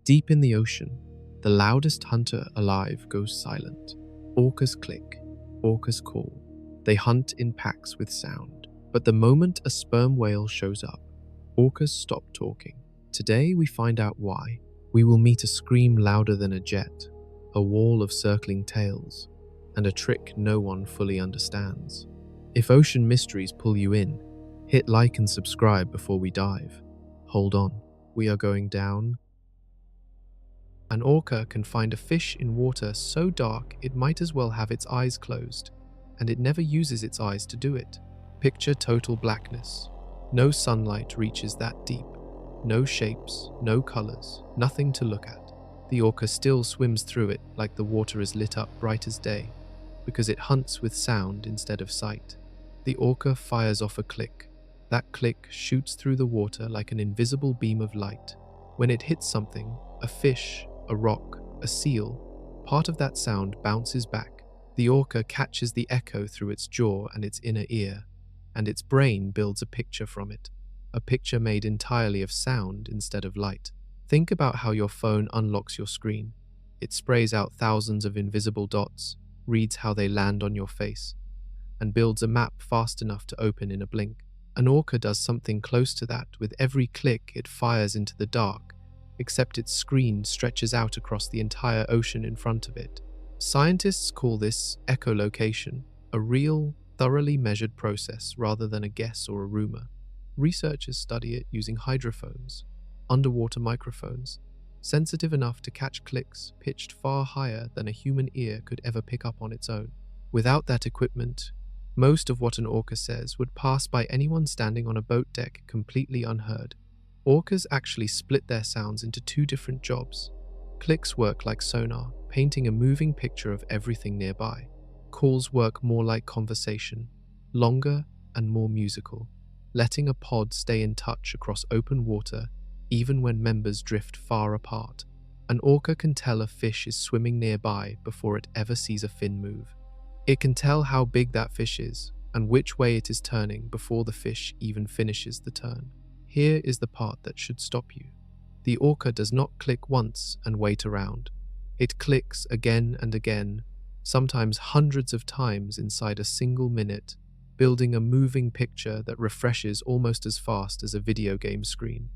Deep in the ocean, the loudest hunter alive goes silent. Orcas click, orcas call. They hunt in packs with sound. But the moment a sperm whale shows up, orcas stop talking. Today we find out why. We will meet a scream louder than a jet, a wall of circling tails, and a trick no one fully understands. If ocean mysteries pull you in, hit like and subscribe before we dive. Hold on, we are going down. An orca can find a fish in water so dark it might as well have its eyes closed, and it never uses its eyes to do it. Picture total blackness. No sunlight reaches that deep. No shapes, no colors, nothing to look at. The orca still swims through it like the water is lit up bright as day, because it hunts with sound instead of sight. The orca fires off a click. That click shoots through the water like an invisible beam of light. When it hits something, a fish, a rock, a seal, part of that sound bounces back. The orca catches the echo through its jaw and its inner ear, and its brain builds a picture from it. A picture made entirely of sound instead of light. Think about how your phone unlocks your screen. It sprays out thousands of invisible dots, reads how they land on your face, and builds a map fast enough to open in a blink. An orca does something close to that. With every click it fires into the dark, except its screen stretches out across the entire ocean in front of it. Scientists call this echolocation, a real, thoroughly measured process rather than a guess or a rumor. Researchers study it using hydrophones, underwater microphones, sensitive enough to catch clicks pitched far higher than a human ear could ever pick up on its own. Without that equipment, most of what an orca says would pass by anyone standing on a boat deck completely unheard. Orcas actually split their sounds into two different jobs. Clicks work like sonar, painting a moving picture of everything nearby. Calls work more like conversation, longer and more musical, letting a pod stay in touch across open water even when members drift far apart. An orca can tell a fish is swimming nearby before it ever sees a fin move. It can tell how big that fish is and which way it is turning before the fish even finishes the turn. Here is the part that should stop you. The orca does not click once and wait around. It clicks again and again, sometimes hundreds of times inside a single minute, building a moving picture that refreshes almost as fast as a video game screen.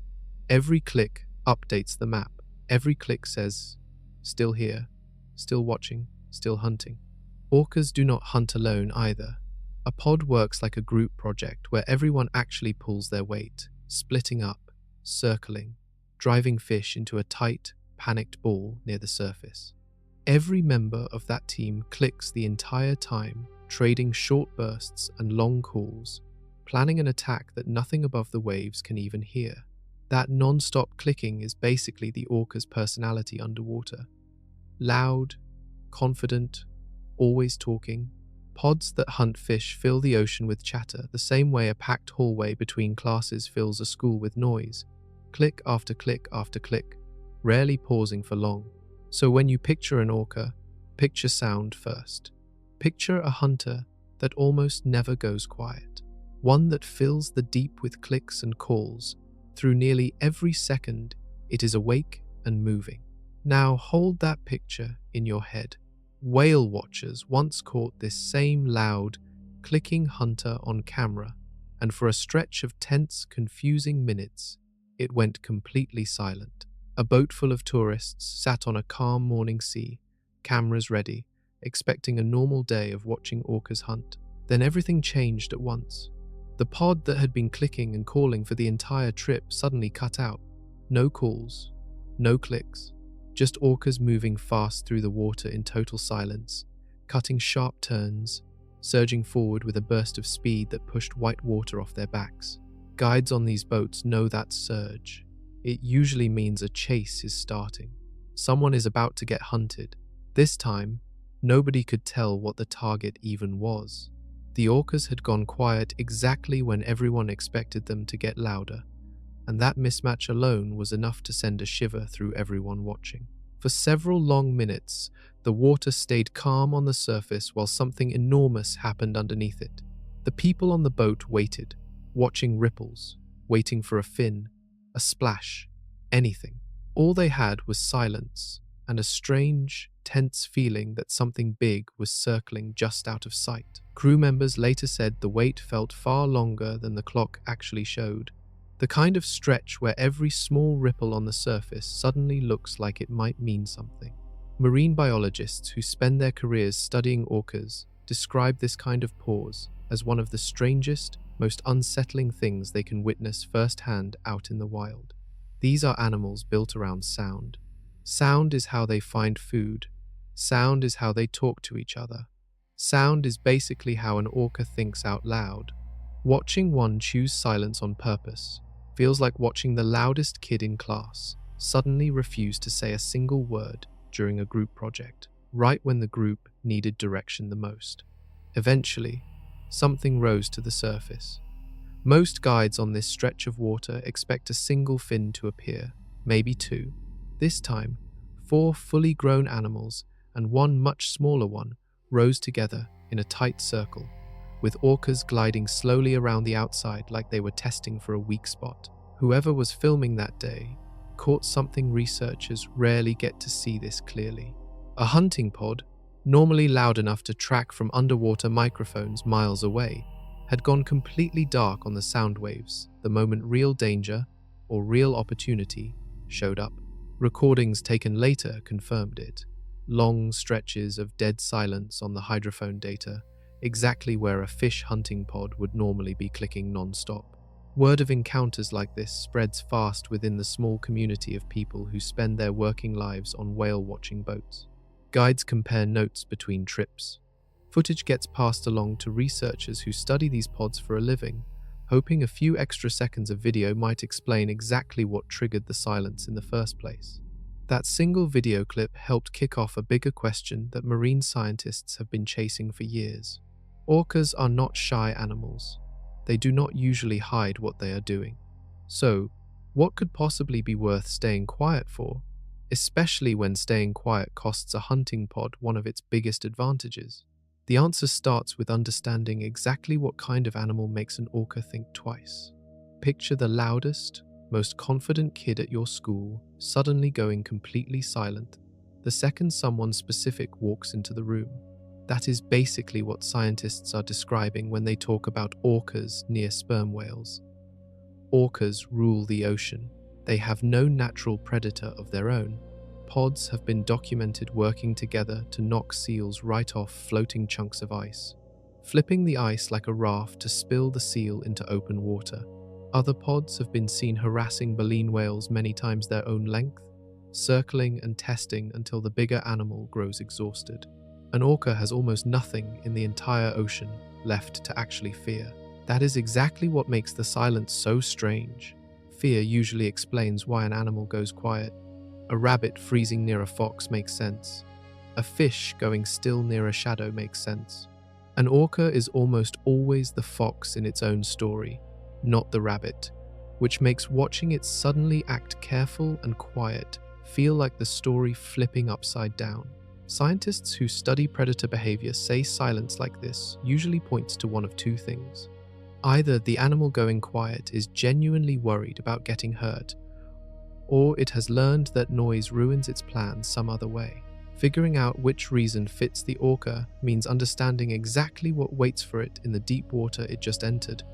Every click updates the map. Every click says, still here, still watching, still hunting. Orcas do not hunt alone either. A pod works like a group project where everyone actually pulls their weight, splitting up, circling, driving fish into a tight, panicked ball near the surface. Every member of that team clicks the entire time, trading short bursts and long calls, planning an attack that nothing above the waves can even hear. That non-stop clicking is basically the orca's personality underwater. Loud, confident, always talking. Pods that hunt fish fill the ocean with chatter, the same way a packed hallway between classes fills a school with noise. Click after click after click, rarely pausing for long. So when you picture an orca, picture sound first. Picture a hunter that almost never goes quiet. One that fills the deep with clicks and calls. Through nearly every second, it is awake and moving. Now hold that picture in your head. Whale watchers once caught this same loud, clicking hunter on camera, and for a stretch of tense, confusing minutes, it went completely silent. A boat full of tourists sat on a calm morning sea, cameras ready, expecting a normal day of watching orcas hunt. Then everything changed at once. The pod that had been clicking and calling for the entire trip suddenly cut out. No calls, no clicks, just orcas moving fast through the water in total silence, cutting sharp turns, surging forward with a burst of speed that pushed white water off their backs. Guides on these boats know that surge. It usually means a chase is starting. Someone is about to get hunted. This time, nobody could tell what the target even was. The orcas had gone quiet exactly when everyone expected them to get louder, and that mismatch alone was enough to send a shiver through everyone watching. For several long minutes, the water stayed calm on the surface while something enormous happened underneath it. The people on the boat waited, watching ripples, waiting for a fin, a splash, anything. All they had was silence and a strange, tense feeling that something big was circling just out of sight. Crew members later said the wait felt far longer than the clock actually showed, the kind of stretch where every small ripple on the surface suddenly looks like it might mean something. Marine biologists who spend their careers studying orcas describe this kind of pause as one of the strangest, most unsettling things they can witness firsthand out in the wild. These are animals built around sound. Sound is how they find food. Sound is how they talk to each other. Sound is basically how an orca thinks out loud. Watching one choose silence on purpose feels like watching the loudest kid in class suddenly refuse to say a single word during a group project, right when the group needed direction the most. Eventually, something rose to the surface. Most guides on this stretch of water expect a single fin to appear, maybe two. This time, 4 fully grown animals and one much smaller one rose together in a tight circle, with orcas gliding slowly around the outside like they were testing for a weak spot. Whoever was filming that day caught something researchers rarely get to see this clearly. A hunting pod, normally loud enough to track from underwater microphones miles away, had gone completely dark on the sound waves the moment real danger or real opportunity showed up. Recordings taken later confirmed it. Long stretches of dead silence on the hydrophone data, exactly where a fish hunting pod would normally be clicking non-stop. Word of encounters like this spreads fast within the small community of people who spend their working lives on whale-watching boats. Guides compare notes between trips. Footage gets passed along to researchers who study these pods for a living, hoping a few extra seconds of video might explain exactly what triggered the silence in the first place. That single video clip helped kick off a bigger question that marine scientists have been chasing for years. Orcas are not shy animals. They do not usually hide what they are doing. So, what could possibly be worth staying quiet for, especially when staying quiet costs a hunting pod one of its biggest advantages? The answer starts with understanding exactly what kind of animal makes an orca think twice. Picture the loudest, most confident kid at your school suddenly going completely silent the second someone specific walks into the room. That is basically what scientists are describing when they talk about orcas near sperm whales. Orcas rule the ocean. They have no natural predator of their own. Pods have been documented working together to knock seals right off floating chunks of ice, flipping the ice like a raft to spill the seal into open water. Other pods have been seen harassing baleen whales many times their own length, circling and testing until the bigger animal grows exhausted. An orca has almost nothing in the entire ocean left to actually fear. That is exactly what makes the silence so strange. Fear usually explains why an animal goes quiet. A rabbit freezing near a fox makes sense. A fish going still near a shadow makes sense. An orca is almost always the fox in its own story, not the rabbit, which makes watching it suddenly act careful and quiet feel like the story flipping upside down. Scientists who study predator behavior say silence like this usually points to one of two things. Either the animal going quiet is genuinely worried about getting hurt, or it has learned that noise ruins its plans some other way. Figuring out which reason fits the orca means understanding exactly what waits for it in the deep water it just entered.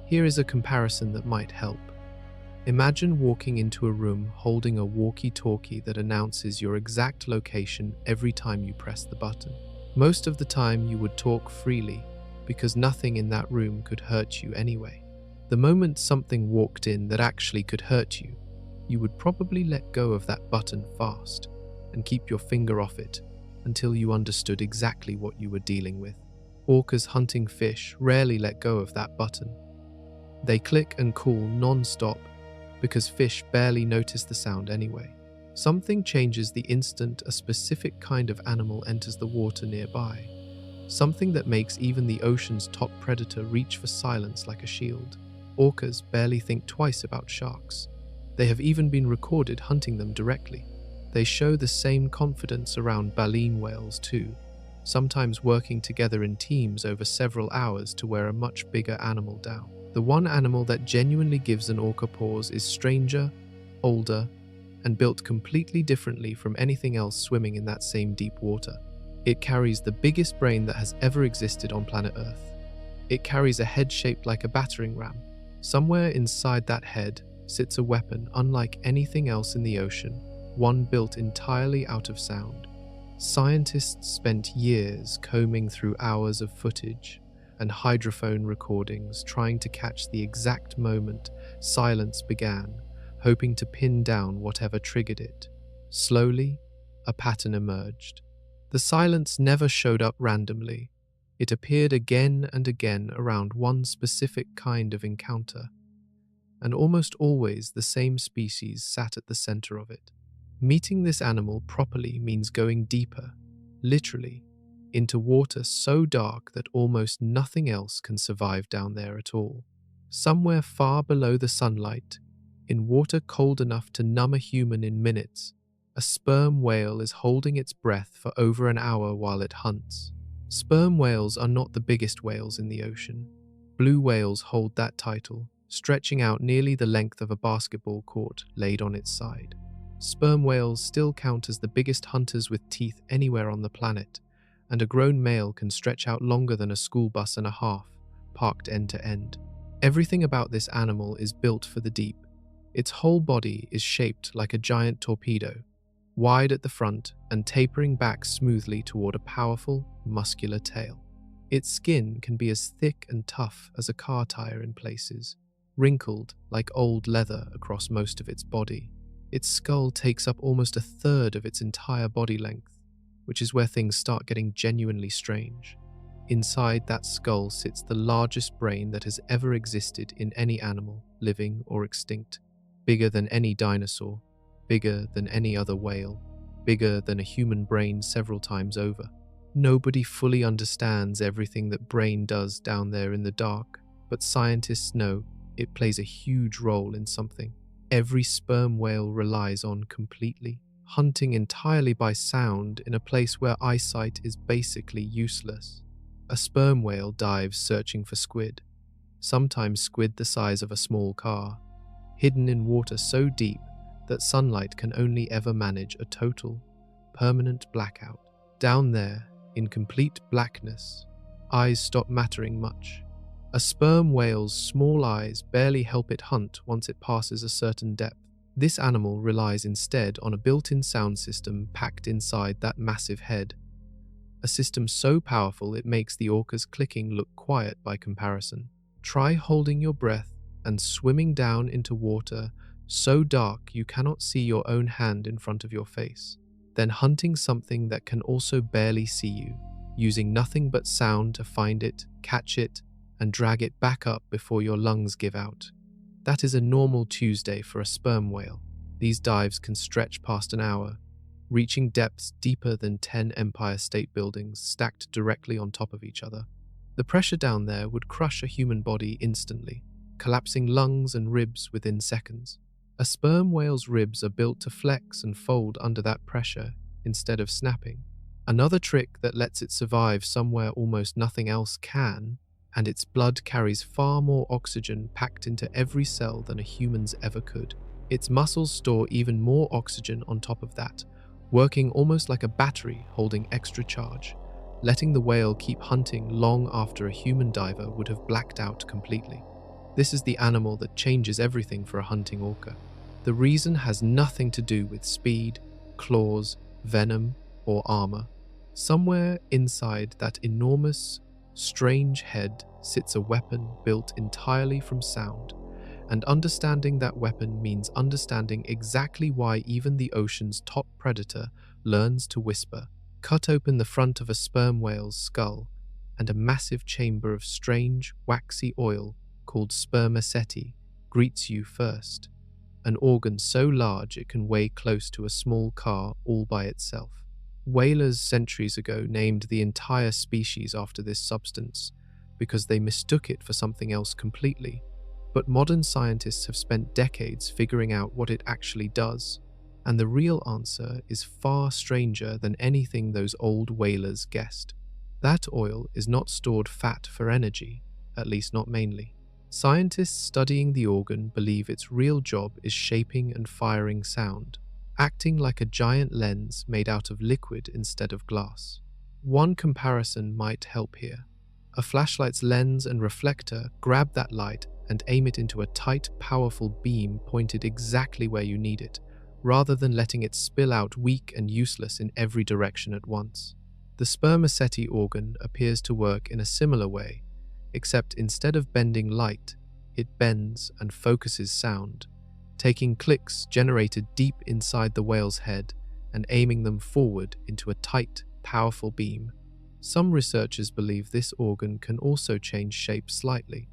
Here is a comparison that might help. Imagine walking into a room holding a walkie-talkie that announces your exact location every time you press the button. Most of the time you would talk freely because nothing in that room could hurt you anyway. The moment something walked in that actually could hurt you, you would probably let go of that button fast and keep your finger off it until you understood exactly what you were dealing with. Orcas hunting fish rarely let go of that button. They click and call non-stop because fish barely notice the sound anyway. Something changes the instant a specific kind of animal enters the water nearby. Something that makes even the ocean's top predator reach for silence like a shield. Orcas barely think twice about sharks. They have even been recorded hunting them directly. They show the same confidence around baleen whales too, sometimes working together in teams over several hours to wear a much bigger animal down. The one animal that genuinely gives an orca pause is stranger, older, and built completely differently from anything else swimming in that same deep water. It carries the biggest brain that has ever existed on planet Earth. It carries a head shaped like a battering ram. Somewhere inside that head sits a weapon unlike anything else in the ocean, one built entirely out of sound. Scientists spent years combing through hours of footage and hydrophone recordings trying to catch the exact moment silence began, hoping to pin down whatever triggered it. Slowly, a pattern emerged. The silence never showed up randomly. It appeared again and again around one specific kind of encounter, and almost always the same species sat at the center of it. Meeting this animal properly means going deeper, literally, into water so dark that almost nothing else can survive down there at all. Somewhere far below the sunlight, in water cold enough to numb a human in minutes, a sperm whale is holding its breath for over an hour while it hunts. Sperm whales are not the biggest whales in the ocean. Blue whales hold that title, stretching out nearly the length of a basketball court laid on its side. Sperm whales still count as the biggest hunters with teeth anywhere on the planet, and a grown male can stretch out longer than a school bus and a half, parked end to end. Everything about this animal is built for the deep. Its whole body is shaped like a giant torpedo, wide at the front and tapering back smoothly toward a powerful, muscular tail. Its skin can be as thick and tough as a car tire in places, wrinkled like old leather across most of its body. Its skull takes up almost a third of its entire body length, which is where things start getting genuinely strange. Inside that skull sits the largest brain that has ever existed in any animal, living or extinct. Bigger than any dinosaur, bigger than any other whale, bigger than a human brain several times over. Nobody fully understands everything that brain does down there in the dark, but scientists know it plays a huge role in something every sperm whale relies on completely, hunting entirely by sound in a place where eyesight is basically useless. A sperm whale dives searching for squid, sometimes squid the size of a small car, hidden in water so deep that sunlight can only ever manage a total, permanent blackout. Down there, in complete blackness, eyes stop mattering much. A sperm whale's small eyes barely help it hunt once it passes a certain depth. This animal relies instead on a built-in sound system packed inside that massive head. A system so powerful it makes the orca's clicking look quiet by comparison. Try holding your breath and swimming down into water so dark you cannot see your own hand in front of your face. Then hunting something that can also barely see you, using nothing but sound to find it, catch it, and drag it back up before your lungs give out. That is a normal Tuesday for a sperm whale. These dives can stretch past an hour, reaching depths deeper than 10 Empire State Buildings stacked directly on top of each other. The pressure down there would crush a human body instantly, collapsing lungs and ribs within seconds. A sperm whale's ribs are built to flex and fold under that pressure instead of snapping. Another trick that lets it survive somewhere almost nothing else can, and its blood carries far more oxygen packed into every cell than a human's ever could. Its muscles store even more oxygen on top of that, working almost like a battery holding extra charge, letting the whale keep hunting long after a human diver would have blacked out completely. This is the animal that changes everything for a hunting orca. The reason has nothing to do with speed, claws, venom, or armor. Somewhere inside that enormous, strange head sits a weapon built entirely from sound, and understanding that weapon means understanding exactly why even the ocean's top predator learns to whisper. Cut open the front of a sperm whale's skull, and a massive chamber of strange, waxy oil called spermaceti greets you first, an organ so large it can weigh close to a small car all by itself. Whalers centuries ago named the entire species after this substance because they mistook it for something else completely, but modern scientists have spent decades figuring out what it actually does, and the real answer is far stranger than anything those old whalers guessed. That oil is not stored fat for energy, at least not mainly. Scientists studying the organ believe its real job is shaping and firing sound. acting like a giant lens made out of liquid instead of glass. One comparison might help here. A flashlight's lens and reflector grab that light and aim it into a tight, powerful beam pointed exactly where you need it, rather than letting it spill out weak and useless in every direction at once. The spermaceti organ appears to work in a similar way, except instead of bending light, it bends and focuses sound, taking clicks generated deep inside the whale's head and aiming them forward into a tight, powerful beam. Some researchers believe this organ can also change shape slightly,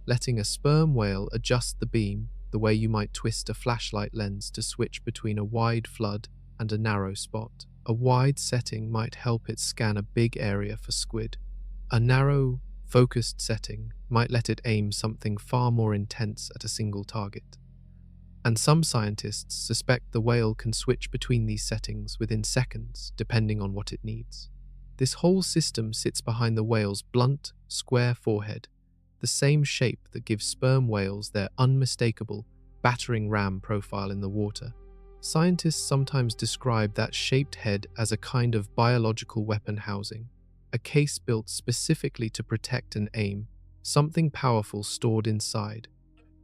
letting a sperm whale adjust the beam the way you might twist a flashlight lens to switch between a wide flood and a narrow spot. A wide setting might help it scan a big area for squid. A narrow, focused setting might let it aim something far more intense at a single target. And some scientists suspect the whale can switch between these settings within seconds, depending on what it needs. This whole system sits behind the whale's blunt, square forehead, the same shape that gives sperm whales their unmistakable, battering ram profile in the water. Scientists sometimes describe that shaped head as a kind of biological weapon housing, a case built specifically to protect and aim, something powerful stored inside,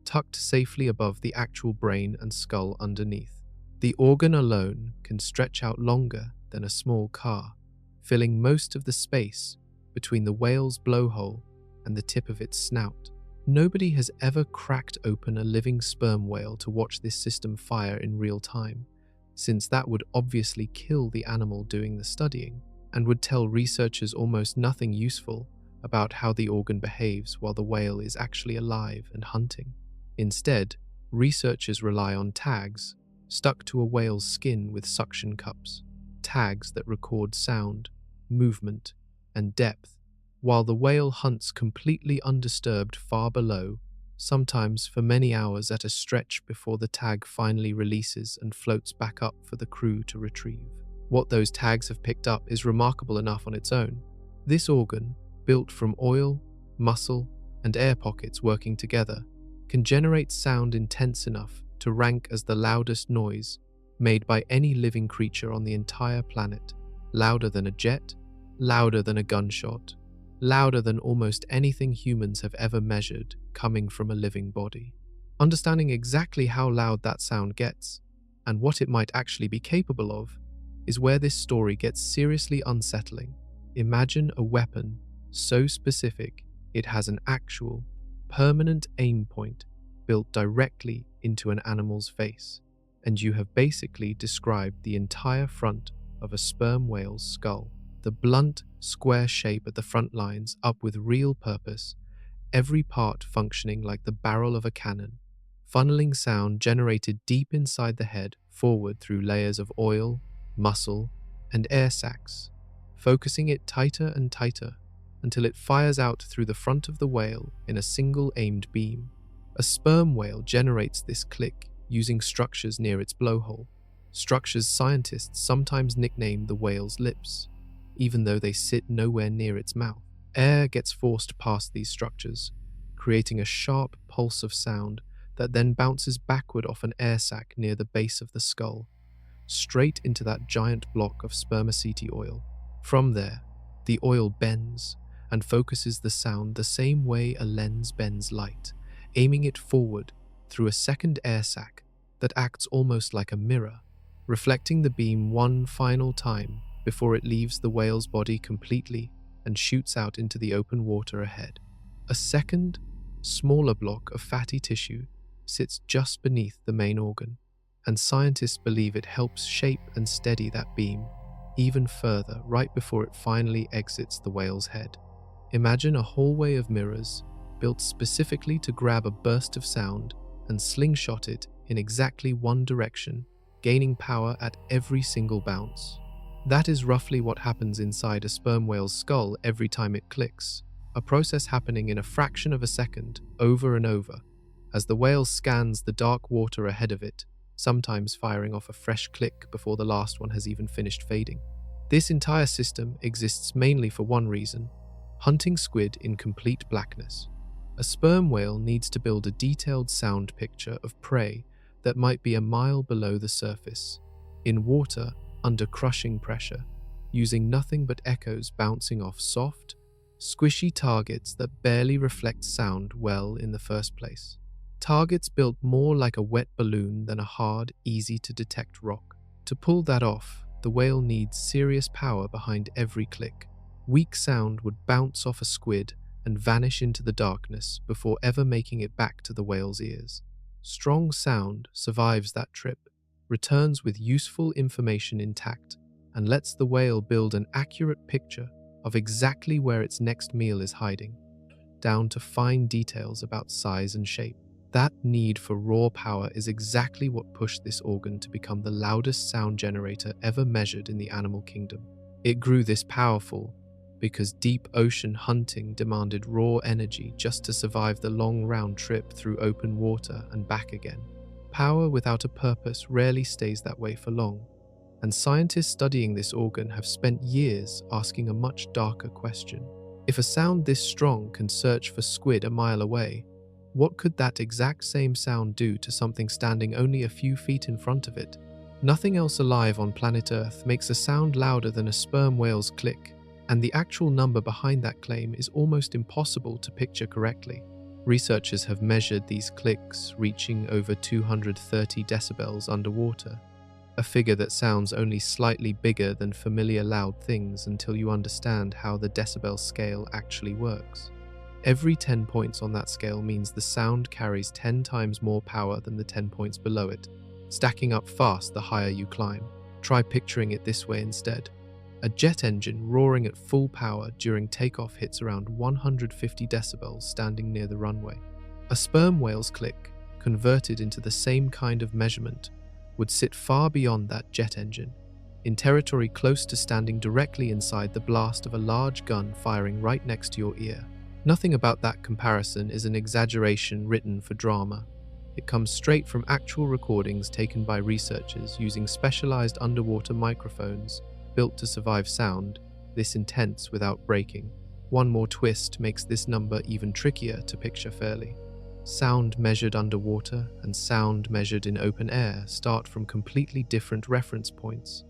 tucked safely above the actual brain and skull underneath. The organ alone can stretch out longer than a small car, filling most of the space between the whale's blowhole and the tip of its snout. Nobody has ever cracked open a living sperm whale to watch this system fire in real time, since that would obviously kill the animal doing the studying and would tell researchers almost nothing useful about how the organ behaves while the whale is actually alive and hunting. Instead, researchers rely on tags stuck to a whale's skin with suction cups, tags that record sound, movement, and depth, while the whale hunts completely undisturbed far below, sometimes for many hours at a stretch before the tag finally releases and floats back up for the crew to retrieve. What those tags have picked up is remarkable enough on its own. This organ, built from oil, muscle, and air pockets working together, can generate sound intense enough to rank as the loudest noise made by any living creature on the entire planet. Louder than a jet, louder than a gunshot, louder than almost anything humans have ever measured coming from a living body. Understanding exactly how loud that sound gets, and what it might actually be capable of, is where this story gets seriously unsettling. Imagine a weapon so specific it has an actual, permanent aim point built directly into an animal's face, and you have basically described the entire front of a sperm whale's skull. The blunt, square shape at the front lines up with real purpose, every part functioning like the barrel of a cannon, funneling sound generated deep inside the head forward through layers of oil, muscle, and air sacs, focusing it tighter and tighter until it fires out through the front of the whale in a single aimed beam. A sperm whale generates this click using structures near its blowhole, structures scientists sometimes nickname the whale's lips, even though they sit nowhere near its mouth. Air gets forced past these structures, creating a sharp pulse of sound that then bounces backward off an air sac near the base of the skull, straight into that giant block of spermaceti oil. From there, the oil bends and focuses the sound the same way a lens bends light, aiming it forward through a second air sac that acts almost like a mirror, reflecting the beam one final time before it leaves the whale's body completely and shoots out into the open water ahead. A second, smaller block of fatty tissue sits just beneath the main organ, and scientists believe it helps shape and steady that beam even further right before it finally exits the whale's head. Imagine a hallway of mirrors built specifically to grab a burst of sound and slingshot it in exactly one direction, gaining power at every single bounce. That is roughly what happens inside a sperm whale's skull every time it clicks, a process happening in a fraction of a second, over and over, as the whale scans the dark water ahead of it, sometimes firing off a fresh click before the last one has even finished fading. This entire system exists mainly for one reason: hunting squid in complete blackness. A sperm whale needs to build a detailed sound picture of prey that might be a mile below the surface, in water under crushing pressure, using nothing but echoes bouncing off soft, squishy targets that barely reflect sound well in the first place. Targets built more like a wet balloon than a hard, easy-to-detect rock. To pull that off, the whale needs serious power behind every click. Weak sound would bounce off a squid and vanish into the darkness before ever making it back to the whale's ears. Strong sound survives that trip, returns with useful information intact, and lets the whale build an accurate picture of exactly where its next meal is hiding, down to fine details about size and shape. That need for raw power is exactly what pushed this organ to become the loudest sound generator ever measured in the animal kingdom. It grew this powerful because deep ocean hunting demanded raw energy just to survive the long round trip through open water and back again. Power without a purpose rarely stays that way for long, and scientists studying this organ have spent years asking a much darker question. If a sound this strong can search for squid a mile away, what could that exact same sound do to something standing only a few feet in front of it? Nothing else alive on planet Earth makes a sound louder than a sperm whale's click, and the actual number behind that claim is almost impossible to picture correctly. Researchers have measured these clicks reaching over 230 decibels underwater, a figure that sounds only slightly bigger than familiar loud things until you understand how the decibel scale actually works. Every 10 points on that scale means the sound carries 10 times more power than the 10 points below it, stacking up fast the higher you climb. Try picturing it this way instead. A jet engine roaring at full power during takeoff hits around 150 decibels standing near the runway. A sperm whale's click, converted into the same kind of measurement, would sit far beyond that jet engine, in territory close to standing directly inside the blast of a large gun firing right next to your ear. Nothing about that comparison is an exaggeration written for drama. It comes straight from actual recordings taken by researchers using specialized underwater microphones built to survive sound this intense without breaking. One more twist makes this number even trickier to picture fairly. Sound measured underwater and sound measured in open air start from completely different reference points.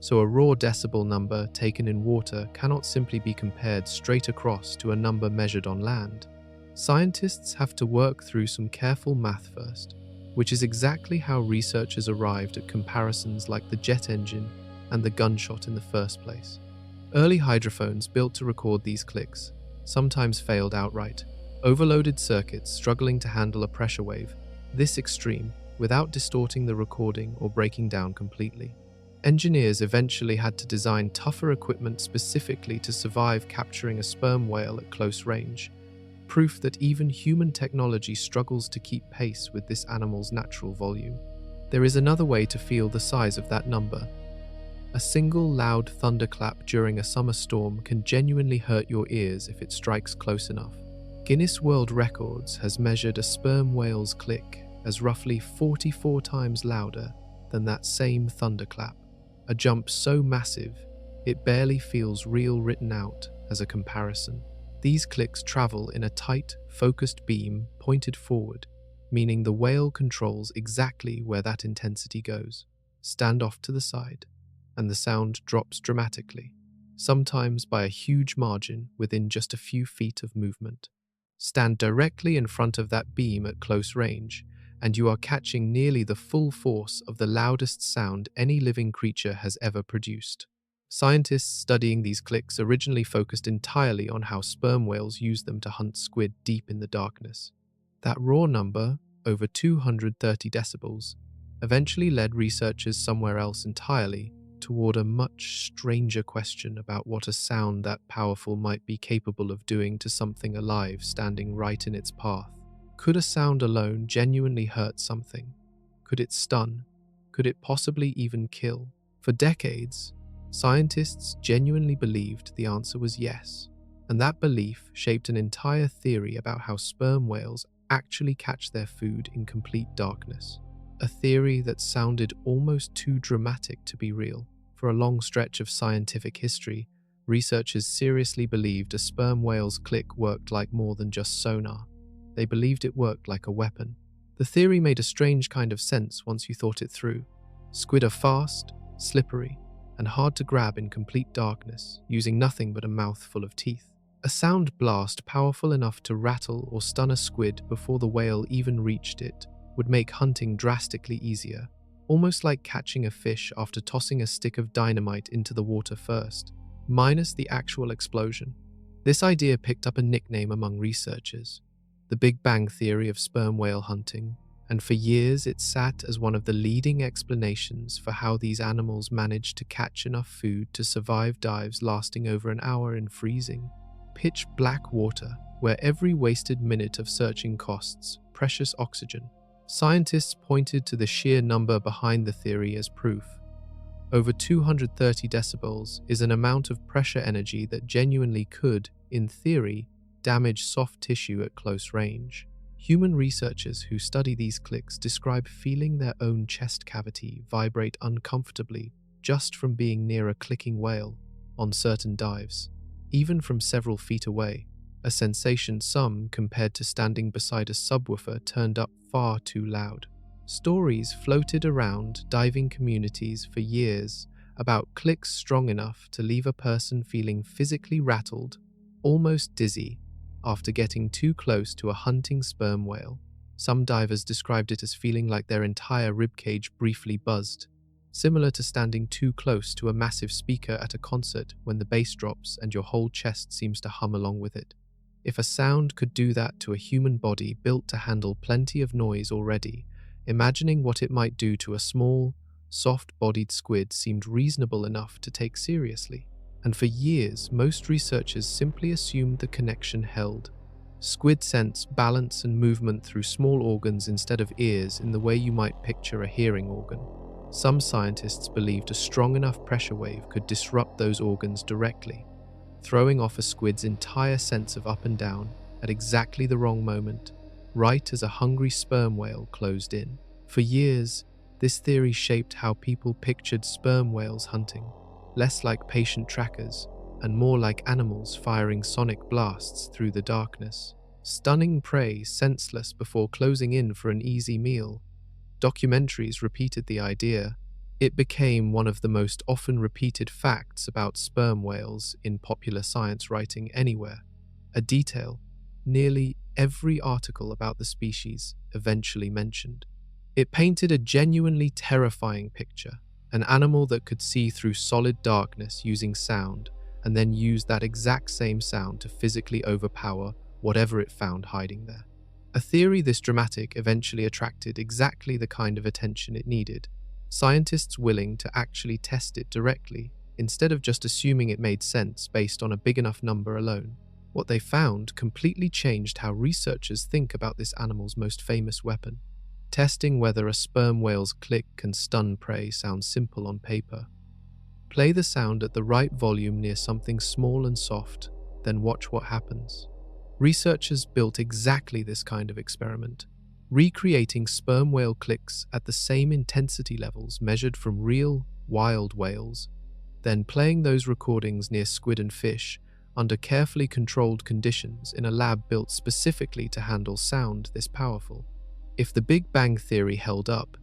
So a raw decibel number taken in water cannot simply be compared straight across to a number measured on land. Scientists have to work through some careful math first, which is exactly how researchers arrived at comparisons like the jet engine and the gunshot in the first place. Early hydrophones built to record these clicks sometimes failed outright, overloaded circuits struggling to handle a pressure wave this extreme without distorting the recording or breaking down completely. Engineers eventually had to design tougher equipment specifically to survive capturing a sperm whale at close range, proof that even human technology struggles to keep pace with this animal's natural volume. There is another way to feel the size of that number. A single loud thunderclap during a summer storm can genuinely hurt your ears if it strikes close enough. Guinness World Records has measured a sperm whale's click as roughly 44 times louder than that same thunderclap, a jump so massive it barely feels real written out as a comparison. These clicks travel in a tight, focused beam pointed forward, meaning the whale controls exactly where that intensity goes. Stand off to the side, and the sound drops dramatically, sometimes by a huge margin within just a few feet of movement. Stand directly in front of that beam at close range, and you are catching nearly the full force of the loudest sound any living creature has ever produced. Scientists studying these clicks originally focused entirely on how sperm whales use them to hunt squid deep in the darkness. That raw number, over 230 decibels, eventually led researchers somewhere else entirely, toward a much stranger question about what a sound that powerful might be capable of doing to something alive standing right in its path. Could a sound alone genuinely hurt something? Could it stun? Could it possibly even kill? For decades, scientists genuinely believed the answer was yes, and that belief shaped an entire theory about how sperm whales actually catch their food in complete darkness. A theory that sounded almost too dramatic to be real. For a long stretch of scientific history, researchers seriously believed a sperm whale's click worked like more than just sonar. They believed it worked like a weapon. The theory made a strange kind of sense once you thought it through. Squid are fast, slippery, and hard to grab in complete darkness, using nothing but a mouthful of teeth. A sound blast powerful enough to rattle or stun a squid before the whale even reached it would make hunting drastically easier, almost like catching a fish after tossing a stick of dynamite into the water first, minus the actual explosion. This idea picked up a nickname among researchers, the Big Bang Theory of sperm whale hunting, and for years it sat as one of the leading explanations for how these animals managed to catch enough food to survive dives lasting over an hour in freezing, pitch black water, where every wasted minute of searching costs precious oxygen. Scientists pointed to the sheer number behind the theory as proof. Over 230 decibels is an amount of pressure energy that genuinely could, in theory, damage soft tissue at close range. Human researchers who study these clicks describe feeling their own chest cavity vibrate uncomfortably just from being near a clicking whale on certain dives, even from several feet away, a sensation some, compared to standing beside a subwoofer turned up far too loud. Stories floated around diving communities for years about clicks strong enough to leave a person feeling physically rattled, almost dizzy, after getting too close to a hunting sperm whale. Some divers described it as feeling like their entire ribcage briefly buzzed, similar to standing too close to a massive speaker at a concert when the bass drops and your whole chest seems to hum along with it. If a sound could do that to a human body built to handle plenty of noise already, imagining what it might do to a small, soft-bodied squid seemed reasonable enough to take seriously. And for years, most researchers simply assumed the connection held. Squid sense balance and movement through small organs instead of ears in the way you might picture a hearing organ. Some scientists believed a strong enough pressure wave could disrupt those organs directly, throwing off a squid's entire sense of up and down at exactly the wrong moment, right as a hungry sperm whale closed in. For years, this theory shaped how people pictured sperm whales hunting, less like patient trackers and more like animals firing sonic blasts through the darkness, stunning prey senseless before closing in for an easy meal. Documentaries repeated the idea. It became one of the most often repeated facts about sperm whales in popular science writing anywhere, a detail nearly every article about the species eventually mentioned. It painted a genuinely terrifying picture, an animal that could see through solid darkness using sound and then use that exact same sound to physically overpower whatever it found hiding there. A theory this dramatic eventually attracted exactly the kind of attention it needed, scientists willing to actually test it directly instead of just assuming it made sense based on a big enough number alone. What they found completely changed how researchers think about this animal's most famous weapon. Testing whether a sperm whale's click can stun prey sounds simple on paper. Play the sound at the right volume near something small and soft, then watch what happens. Researchers built exactly this kind of experiment, recreating sperm whale clicks at the same intensity levels measured from real, wild whales, then playing those recordings near squid and fish under carefully controlled conditions in a lab built specifically to handle sound this powerful. If the Big Bang Theory held up,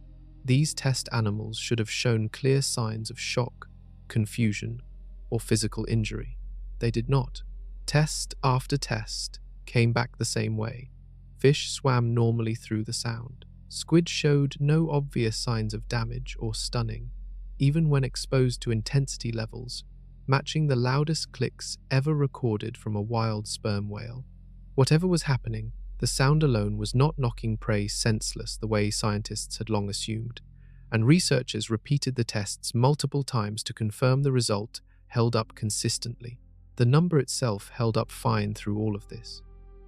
these test animals should have shown clear signs of shock, confusion, or physical injury. They did not. Test after test came back the same way. Fish swam normally through the sound. Squid showed no obvious signs of damage or stunning, even when exposed to intensity levels matching the loudest clicks ever recorded from a wild sperm whale. Whatever was happening, the sound alone was not knocking prey senseless the way scientists had long assumed, and researchers repeated the tests multiple times to confirm the result held up consistently. The number itself held up fine through all of this.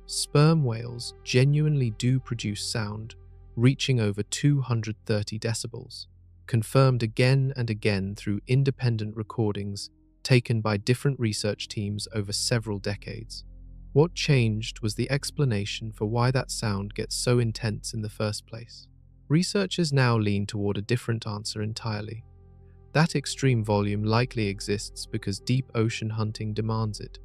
Sperm whales genuinely do produce sound, reaching over 230 decibels, confirmed again and again through independent recordings taken by different research teams over several decades. What changed was the explanation for why that sound gets so intense in the first place. Researchers now lean toward a different answer entirely. That extreme volume likely exists because deep ocean hunting demands it,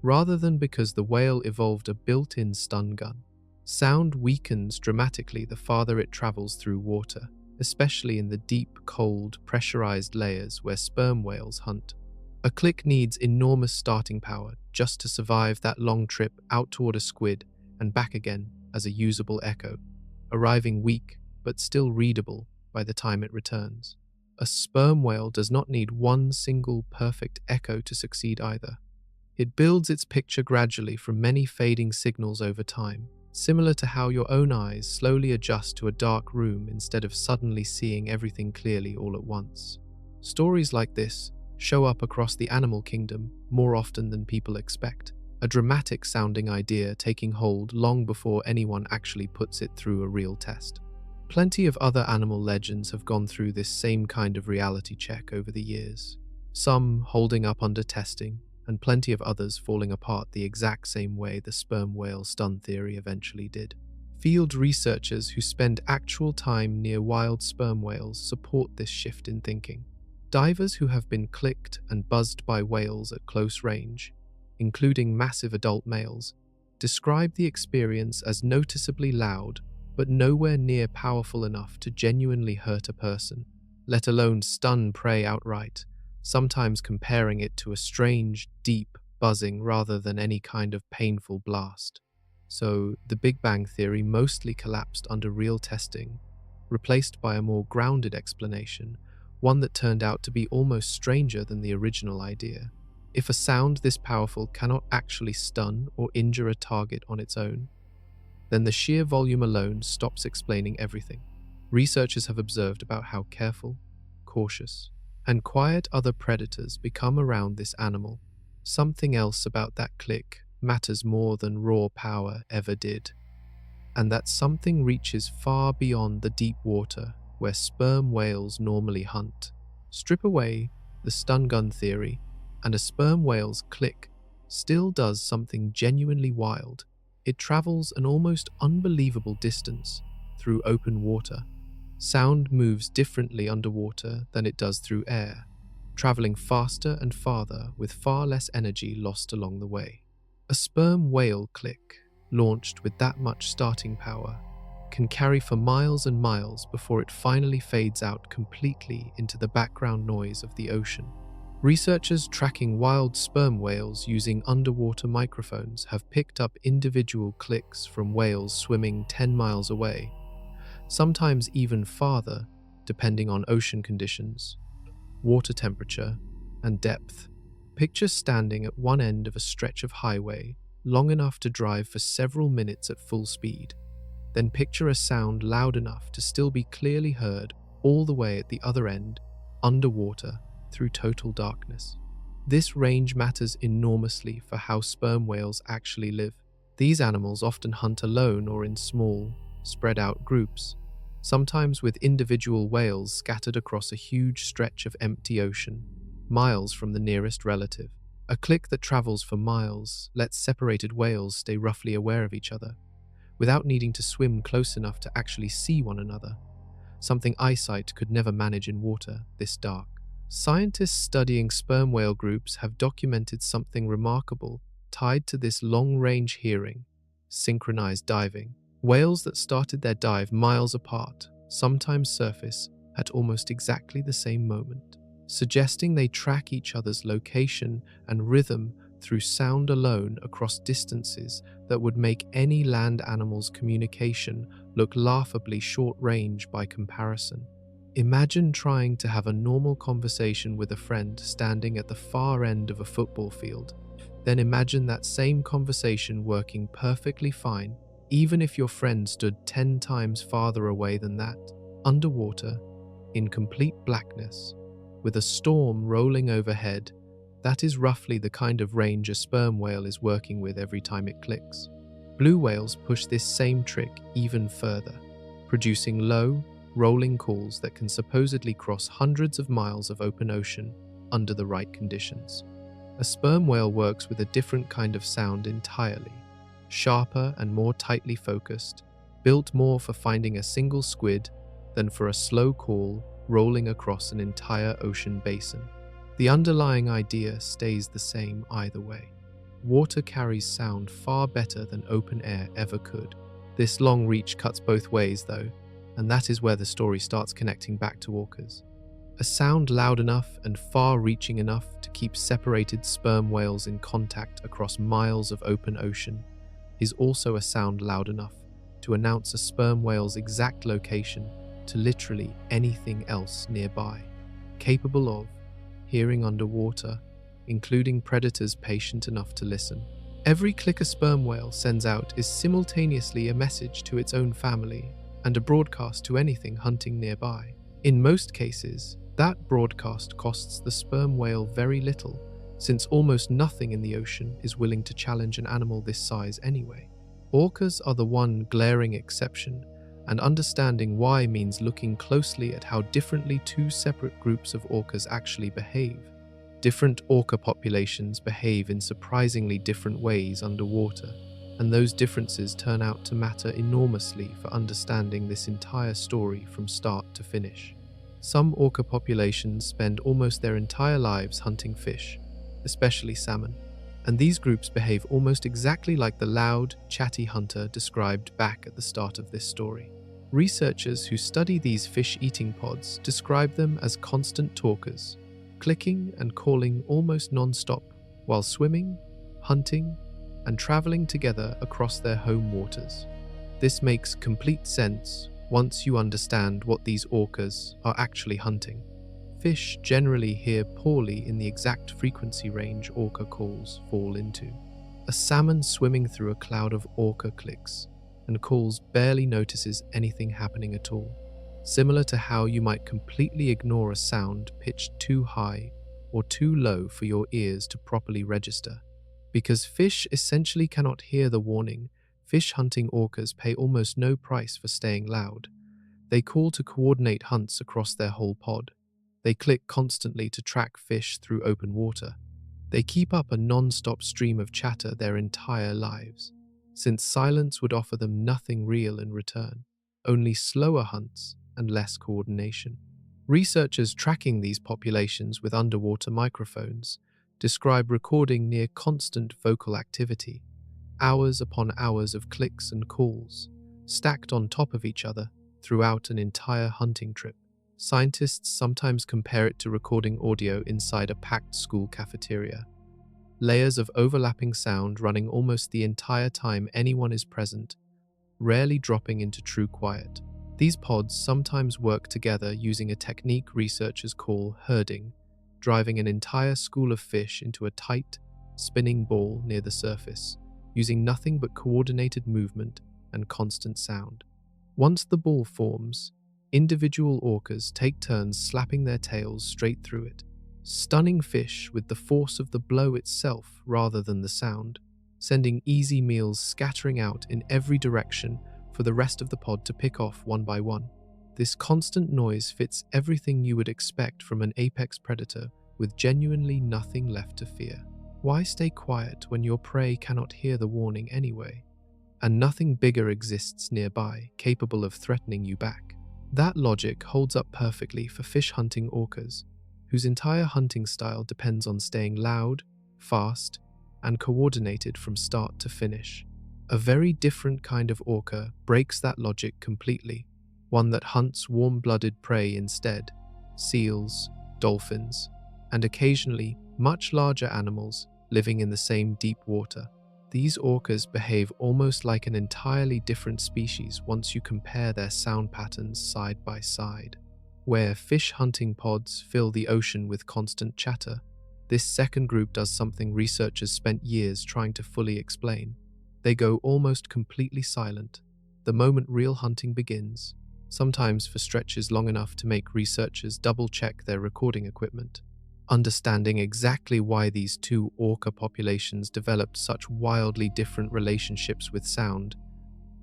rather than because the whale evolved a built-in stun gun. Sound weakens dramatically the farther it travels through water, especially in the deep, cold, pressurized layers where sperm whales hunt. A click needs enormous starting power just to survive that long trip out toward a squid and back again as a usable echo, arriving weak but still readable by the time it returns. A sperm whale does not need one single perfect echo to succeed either. It builds its picture gradually from many fading signals over time, similar to how your own eyes slowly adjust to a dark room instead of suddenly seeing everything clearly all at once. Stories like this show up across the animal kingdom more often than people expect, a dramatic-sounding idea taking hold long before anyone actually puts it through a real test. Plenty of other animal legends have gone through this same kind of reality check over the years, some holding up under testing, and plenty of others falling apart the exact same way the sperm whale stun theory eventually did. Field researchers who spend actual time near wild sperm whales support this shift in thinking. Divers who have been clicked and buzzed by whales at close range, including massive adult males, describe the experience as noticeably loud but nowhere near powerful enough to genuinely hurt a person, let alone stun prey outright, sometimes comparing it to a strange, deep buzzing rather than any kind of painful blast. So, the Big Bang Theory mostly collapsed under real testing, replaced by a more grounded explanation, one that turned out to be almost stranger than the original idea. If a sound this powerful cannot actually stun or injure a target on its own, then the sheer volume alone stops explaining everything. Researchers have observed about how careful, cautious, and quiet other predators become around this animal. Something else about that click matters more than raw power ever did. And that something reaches far beyond the deep water where sperm whales normally hunt. Strip away the stun gun theory, and a sperm whale's click still does something genuinely wild. It travels an almost unbelievable distance through open water. Sound moves differently underwater than it does through air, traveling faster and farther with far less energy lost along the way. A sperm whale click, launched with that much starting power, can carry for miles and miles before it finally fades out completely into the background noise of the ocean. Researchers tracking wild sperm whales using underwater microphones have picked up individual clicks from whales swimming 10 miles away, sometimes even farther, depending on ocean conditions, water temperature, and depth. Picture standing at one end of a stretch of highway, long enough to drive for several minutes at full speed. Then picture a sound loud enough to still be clearly heard all the way at the other end, underwater, through total darkness. This range matters enormously for how sperm whales actually live. These animals often hunt alone or in small, spread out groups, sometimes with individual whales scattered across a huge stretch of empty ocean, miles from the nearest relative. A click that travels for miles lets separated whales stay roughly aware of each other, without needing to swim close enough to actually see one another, something eyesight could never manage in water this dark. Scientists studying sperm whale groups have documented something remarkable tied to this long-range hearing: synchronized diving. Whales that started their dive miles apart sometimes surface at almost exactly the same moment, suggesting they track each other's location and rhythm through sound alone across distances that would make any land animal's communication look laughably short-range by comparison. Imagine trying to have a normal conversation with a friend standing at the far end of a football field. Then imagine that same conversation working perfectly fine, even if your friend stood 10 times farther away than that, underwater, in complete blackness, with a storm rolling overhead. That is roughly the kind of range a sperm whale is working with every time it clicks. Blue whales push this same trick even further, producing low, rolling calls that can supposedly cross hundreds of miles of open ocean under the right conditions. A sperm whale works with a different kind of sound entirely, sharper and more tightly focused, built more for finding a single squid than for a slow call rolling across an entire ocean basin. The underlying idea stays the same either way. Water carries sound far better than open air ever could. This long reach cuts both ways though. And that is where the story starts connecting back to orcas. A sound loud enough and far-reaching enough to keep separated sperm whales in contact across miles of open ocean is also a sound loud enough to announce a sperm whale's exact location to literally anything else nearby, capable of hearing underwater, including predators patient enough to listen. Every click a sperm whale sends out is simultaneously a message to its own family and a broadcast to anything hunting nearby. In most cases, that broadcast costs the sperm whale very little, since almost nothing in the ocean is willing to challenge an animal this size anyway. Orcas are the one glaring exception, and understanding why means looking closely at how differently two separate groups of orcas actually behave. Different orca populations behave in surprisingly different ways underwater, and those differences turn out to matter enormously for understanding this entire story from start to finish. Some orca populations spend almost their entire lives hunting fish, especially salmon, and these groups behave almost exactly like the loud, chatty hunter described back at the start of this story. Researchers who study these fish-eating pods describe them as constant talkers, clicking and calling almost non-stop while swimming, hunting, and traveling together across their home waters. This makes complete sense once you understand what these orcas are actually hunting. Fish generally hear poorly in the exact frequency range orca calls fall into. A salmon swimming through a cloud of orca clicks and calls barely notices anything happening at all, similar to how you might completely ignore a sound pitched too high or too low for your ears to properly register. Because fish essentially cannot hear the warning, fish-hunting orcas pay almost no price for staying loud. They call to coordinate hunts across their whole pod. They click constantly to track fish through open water. They keep up a non-stop stream of chatter their entire lives, since silence would offer them nothing real in return, only slower hunts and less coordination. Researchers tracking these populations with underwater microphones describe recording near constant vocal activity, hours upon hours of clicks and calls, stacked on top of each other throughout an entire hunting trip. Scientists sometimes compare it to recording audio inside a packed school cafeteria. Layers of overlapping sound running almost the entire time anyone is present, rarely dropping into true quiet. These pods sometimes work together using a technique researchers call herding, driving an entire school of fish into a tight, spinning ball near the surface, using nothing but coordinated movement and constant sound. Once the ball forms, individual orcas take turns slapping their tails straight through it, stunning fish with the force of the blow itself rather than the sound, sending easy meals scattering out in every direction for the rest of the pod to pick off one by one. This constant noise fits everything you would expect from an apex predator with genuinely nothing left to fear. Why stay quiet when your prey cannot hear the warning anyway, and nothing bigger exists nearby capable of threatening you back? That logic holds up perfectly for fish-hunting orcas, whose entire hunting style depends on staying loud, fast, and coordinated from start to finish. A very different kind of orca breaks that logic completely, one that hunts warm-blooded prey instead, seals, dolphins, and occasionally much larger animals living in the same deep water. These orcas behave almost like an entirely different species once you compare their sound patterns side by side. Where fish hunting pods fill the ocean with constant chatter, this second group does something researchers spent years trying to fully explain. They go almost completely silent the moment real hunting begins, sometimes for stretches long enough to make researchers double-check their recording equipment. Understanding exactly why these two orca populations developed such wildly different relationships with sound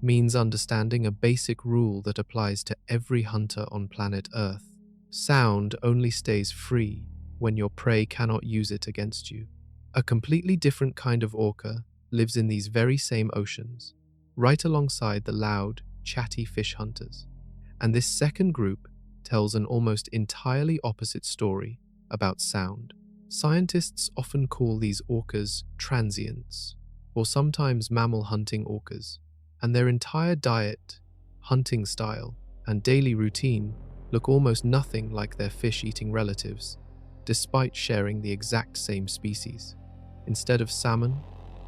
means understanding a basic rule that applies to every hunter on planet Earth. Sound only stays free when your prey cannot use it against you. A completely different kind of orca lives in these very same oceans, right alongside the loud, chatty fish hunters. And this second group tells an almost entirely opposite story about sound. Scientists often call these orcas transients, or sometimes mammal hunting orcas, and their entire diet, hunting style, and daily routine look almost nothing like their fish-eating relatives, despite sharing the exact same species. Instead of salmon,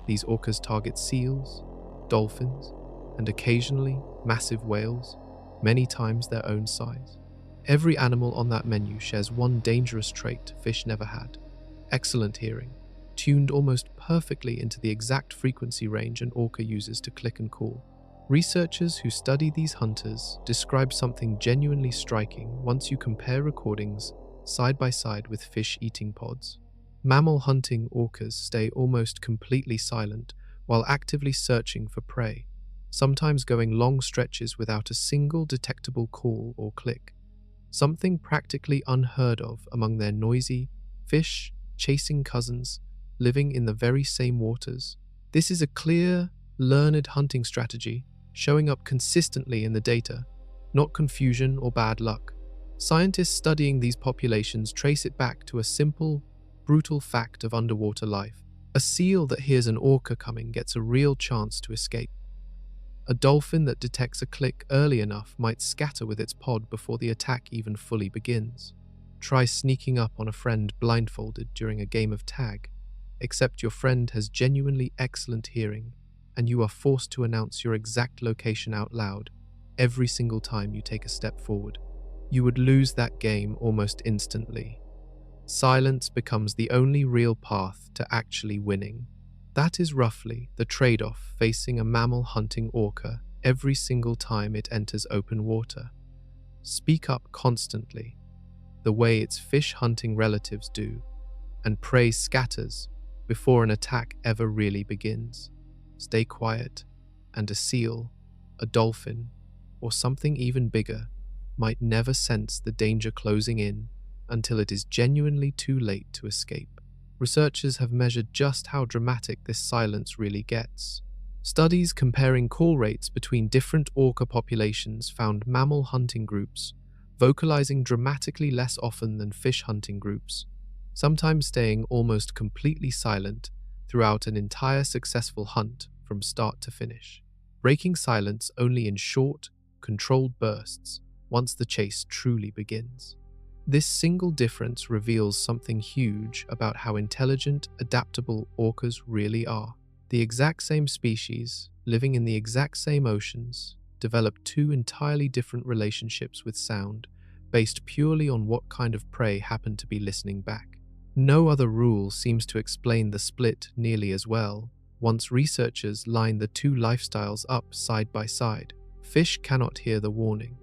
these orcas target seals, dolphins, and occasionally massive whales, many times their own size. Every animal on that menu shares one dangerous trait fish never had: excellent hearing, tuned almost perfectly into the exact frequency range an orca uses to click and call. Researchers who study these hunters describe something genuinely striking once you compare recordings side by side with fish-eating pods. Mammal hunting orcas stay almost completely silent while actively searching for prey, sometimes going long stretches without a single detectable call or click, something practically unheard of among their noisy, fish-chasing cousins living in the very same waters. This is a clear, learned hunting strategy showing up consistently in the data, not confusion or bad luck. Scientists studying these populations trace it back to a simple, brutal fact of underwater life. A seal that hears an orca coming gets a real chance to escape. A dolphin that detects a click early enough might scatter with its pod before the attack even fully begins. Try sneaking up on a friend blindfolded during a game of tag, except your friend has genuinely excellent hearing, and you are forced to announce your exact location out loud every single time you take a step forward. You would lose that game almost instantly. Silence becomes the only real path to actually winning. That is roughly the trade-off facing a mammal hunting orca every single time it enters open water. Speak up constantly, the way its fish hunting relatives do, and prey scatters before an attack ever really begins. Stay quiet, and a seal, a dolphin, or something even bigger might never sense the danger closing in until it is genuinely too late to escape. Researchers have measured just how dramatic this silence really gets. Studies comparing call rates between different orca populations found mammal hunting groups vocalizing dramatically less often than fish hunting groups, sometimes staying almost completely silent throughout an entire successful hunt from start to finish, breaking silence only in short, controlled bursts once the chase truly begins. This single difference reveals something huge about how intelligent, adaptable orcas really are. The exact same species, living in the exact same oceans, develop two entirely different relationships with sound, based purely on what kind of prey happen to be listening back. No other rule seems to explain the split nearly as well. Once researchers line the two lifestyles up side by side, fish cannot hear the warning,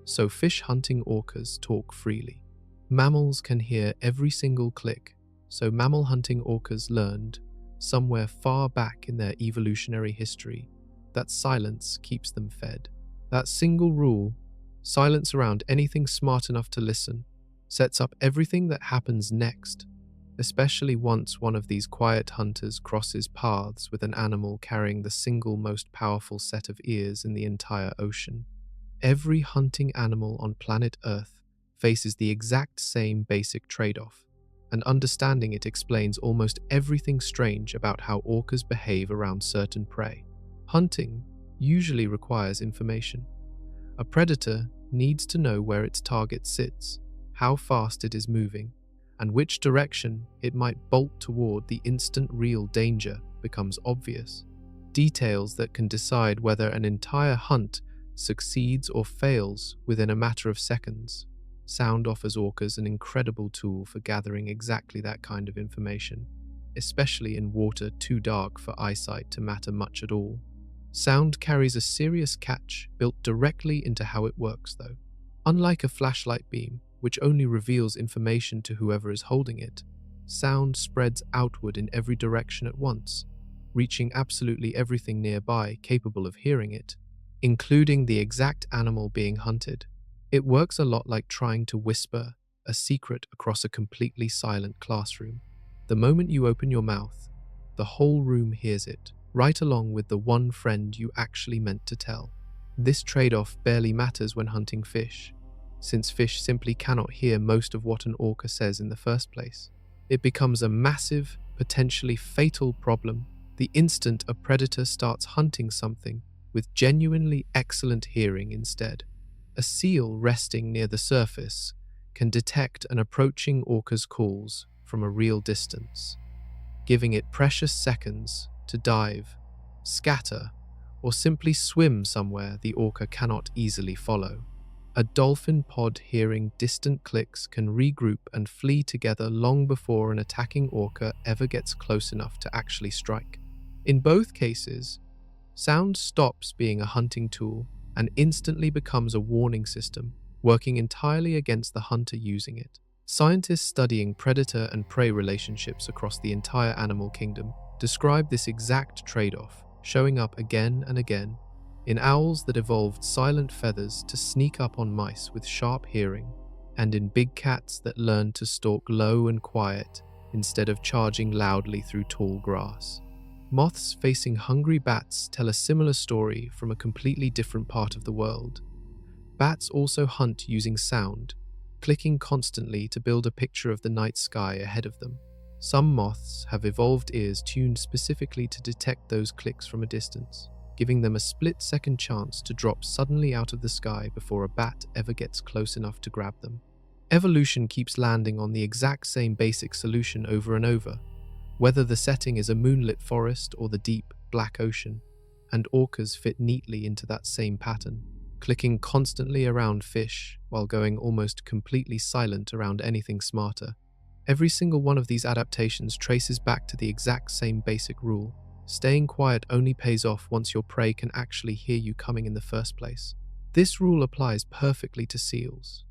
so fish hunting orcas talk freely. Mammals can hear every single click, so mammal hunting orcas learned, somewhere far back in their evolutionary history, that silence keeps them fed. That single rule, silence around anything smart enough to listen, sets up everything that happens next, especially once one of these quiet hunters crosses paths with an animal carrying the single most powerful set of ears in the entire ocean. Every hunting animal on planet Earth faces the exact same basic trade-off, and understanding it explains almost everything strange about how orcas behave around certain prey. Hunting usually requires information. A predator needs to know where its target sits, how fast it is moving, and which direction it might bolt toward the instant real danger becomes obvious. Details that can decide whether an entire hunt succeeds or fails within a matter of seconds. Sound offers orcas an incredible tool for gathering exactly that kind of information, especially in water too dark for eyesight to matter much at all. Sound carries a serious catch built directly into how it works, though. Unlike a flashlight beam, which only reveals information to whoever is holding it, sound spreads outward in every direction at once, reaching absolutely everything nearby capable of hearing it, including the exact animal being hunted. It works a lot like trying to whisper a secret across a completely silent classroom. The moment you open your mouth, the whole room hears it, right along with the one friend you actually meant to tell. This trade-off barely matters when hunting fish, since fish simply cannot hear most of what an orca says in the first place. It becomes a massive, potentially fatal problem the instant a predator starts hunting something with genuinely excellent hearing instead. A seal resting near the surface can detect an approaching orca's calls from a real distance, giving it precious seconds to dive, scatter, or simply swim somewhere the orca cannot easily follow. A dolphin pod hearing distant clicks can regroup and flee together long before an attacking orca ever gets close enough to actually strike. In both cases, sound stops being a hunting tool and instantly becomes a warning system, working entirely against the hunter using it. Scientists studying predator and prey relationships across the entire animal kingdom describe this exact trade-off, showing up again and again in owls that evolved silent feathers to sneak up on mice with sharp hearing, and in big cats that learned to stalk low and quiet instead of charging loudly through tall grass. Moths facing hungry bats tell a similar story from a completely different part of the world. Bats also hunt using sound, clicking constantly to build a picture of the night sky ahead of them. Some moths have evolved ears tuned specifically to detect those clicks from a distance, giving them a split-second chance to drop suddenly out of the sky before a bat ever gets close enough to grab them. Evolution keeps landing on the exact same basic solution over and over, whether the setting is a moonlit forest or the deep, black ocean, and orcas fit neatly into that same pattern, clicking constantly around fish while going almost completely silent around anything smarter. Every single one of these adaptations traces back to the exact same basic rule. Staying quiet only pays off once your prey can actually hear you coming in the first place. This rule applies perfectly to seals.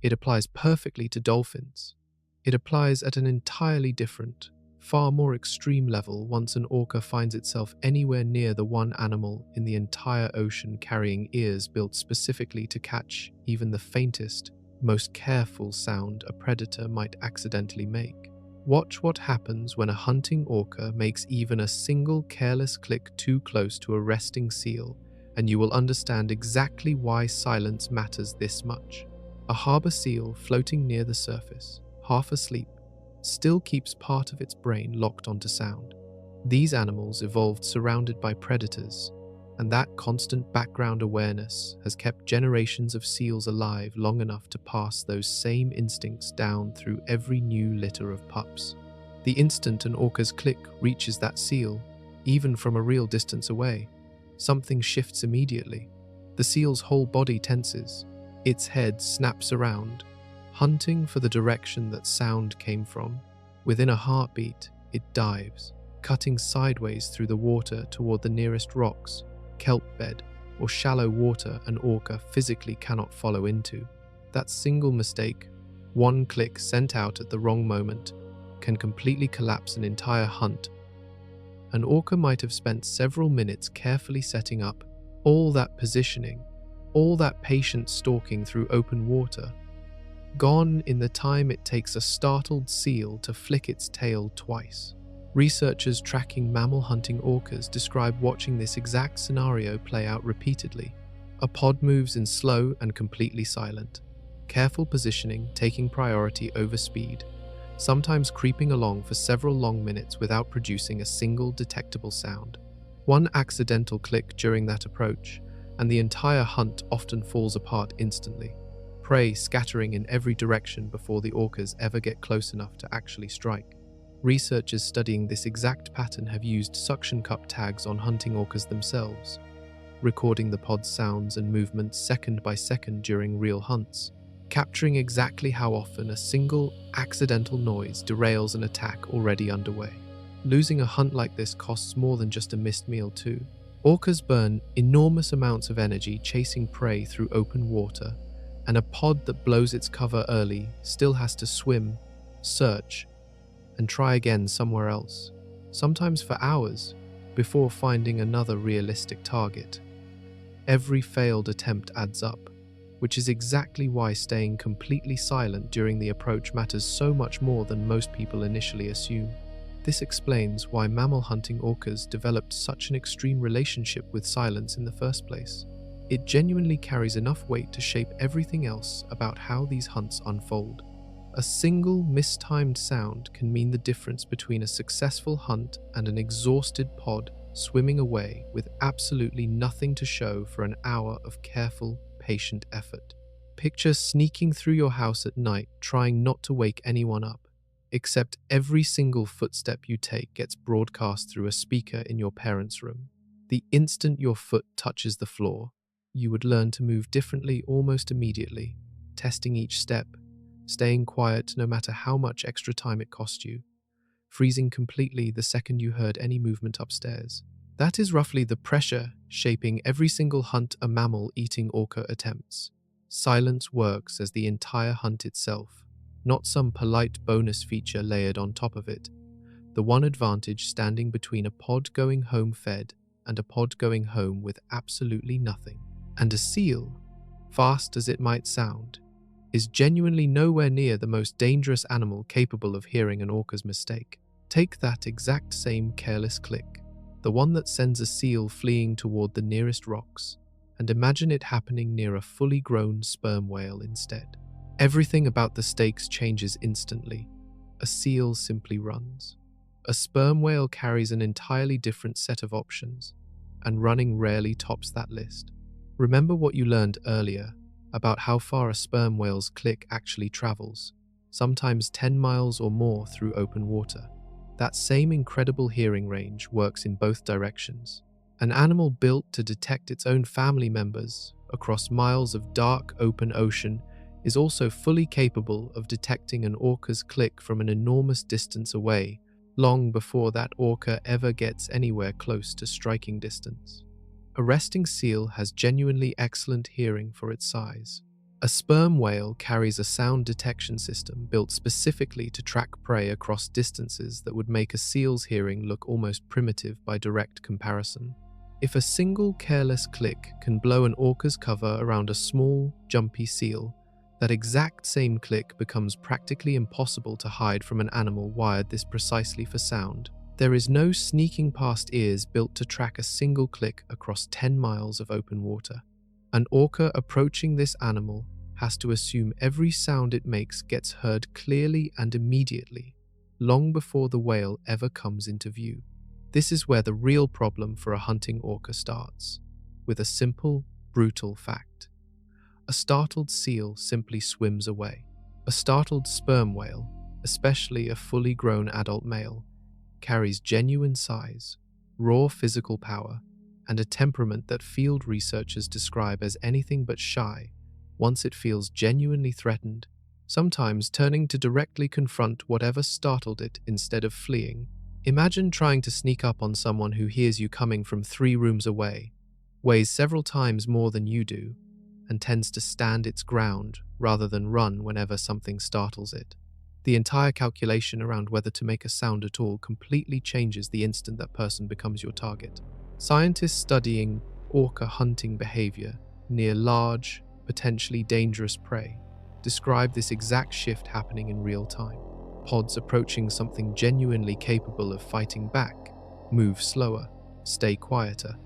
It applies perfectly to dolphins. It applies at an entirely different, far more extreme level once an orca finds itself anywhere near the one animal in the entire ocean carrying ears built specifically to catch even the faintest, most careful sound a predator might accidentally make. Watch what happens when a hunting orca makes even a single careless click too close to a resting seal, and you will understand exactly why silence matters this much. A harbor seal floating near the surface, half asleep, still keeps part of its brain locked onto sound. These animals evolved surrounded by predators, and that constant background awareness has kept generations of seals alive long enough to pass those same instincts down through every new litter of pups. The instant an orca's click reaches that seal, even from a real distance away, something shifts immediately. The seal's whole body tenses, its head snaps around, hunting for the direction that sound came from. Within a heartbeat, it dives, cutting sideways through the water toward the nearest rocks, kelp bed, or shallow water an orca physically cannot follow into. That single mistake, one click sent out at the wrong moment, can completely collapse an entire hunt. An orca might have spent several minutes carefully setting up, all that positioning, all that patient stalking through open water, gone in the time it takes a startled seal to flick its tail twice. Researchers tracking mammal hunting orcas describe watching this exact scenario play out repeatedly. A pod moves in slow and completely silent, careful positioning taking priority over speed, sometimes creeping along for several long minutes without producing a single detectable sound. One accidental click during that approach, and the entire hunt often falls apart instantly, prey scattering in every direction before the orcas ever get close enough to actually strike. Researchers studying this exact pattern have used suction cup tags on hunting orcas themselves, recording the pod's sounds and movements second by second during real hunts, capturing exactly how often a single accidental noise derails an attack already underway. Losing a hunt like this costs more than just a missed meal too. Orcas burn enormous amounts of energy chasing prey through open water, and a pod that blows its cover early still has to swim, search, and try again somewhere else, sometimes for hours, before finding another realistic target. Every failed attempt adds up, which is exactly why staying completely silent during the approach matters so much more than most people initially assume. This explains why mammal hunting orcas developed such an extreme relationship with silence in the first place. It genuinely carries enough weight to shape everything else about how these hunts unfold. A single mistimed sound can mean the difference between a successful hunt and an exhausted pod swimming away with absolutely nothing to show for an hour of careful, patient effort. Picture sneaking through your house at night, trying not to wake anyone up, except every single footstep you take gets broadcast through a speaker in your parents' room. The instant your foot touches the floor, you would learn to move differently almost immediately, testing each step, staying quiet no matter how much extra time it cost you, freezing completely the second you heard any movement upstairs. That is roughly the pressure shaping every single hunt a mammal-eating orca attempts. Silence works as the entire hunt itself, not some polite bonus feature layered on top of it. The one advantage standing between a pod going home fed and a pod going home with absolutely nothing. And a seal, fast as it might sound, is genuinely nowhere near the most dangerous animal capable of hearing an orca's mistake. Take that exact same careless click, the one that sends a seal fleeing toward the nearest rocks, and imagine it happening near a fully grown sperm whale instead. Everything about the stakes changes instantly. A seal simply runs. A sperm whale carries an entirely different set of options, and running rarely tops that list. Remember what you learned earlier about how far a sperm whale's click actually travels, sometimes 10 miles or more through open water. That same incredible hearing range works in both directions. An animal built to detect its own family members across miles of dark, open ocean is also fully capable of detecting an orca's click from an enormous distance away, long before that orca ever gets anywhere close to striking distance. A resting seal has genuinely excellent hearing for its size. A sperm whale carries a sound detection system built specifically to track prey across distances that would make a seal's hearing look almost primitive by direct comparison. If a single careless click can blow an orca's cover around a small, jumpy seal, that exact same click becomes practically impossible to hide from an animal wired this precisely for sound. There is no sneaking past ears built to track a single click across 10 miles of open water. An orca approaching this animal has to assume every sound it makes gets heard clearly and immediately, long before the whale ever comes into view. This is where the real problem for a hunting orca starts, with a simple, brutal fact. A startled seal simply swims away. A startled sperm whale, especially a fully grown adult male, carries genuine size, raw physical power, and a temperament that field researchers describe as anything but shy once it feels genuinely threatened, sometimes turning to directly confront whatever startled it instead of fleeing. Imagine trying to sneak up on someone who hears you coming from 3 rooms away, weighs several times more than you do, and tends to stand its ground rather than run whenever something startles it. The entire calculation around whether to make a sound at all completely changes the instant that person becomes your target. Scientists studying orca hunting behavior near large, potentially dangerous prey describe this exact shift happening in real time. Pods approaching something genuinely capable of fighting back move slower, stay quieter,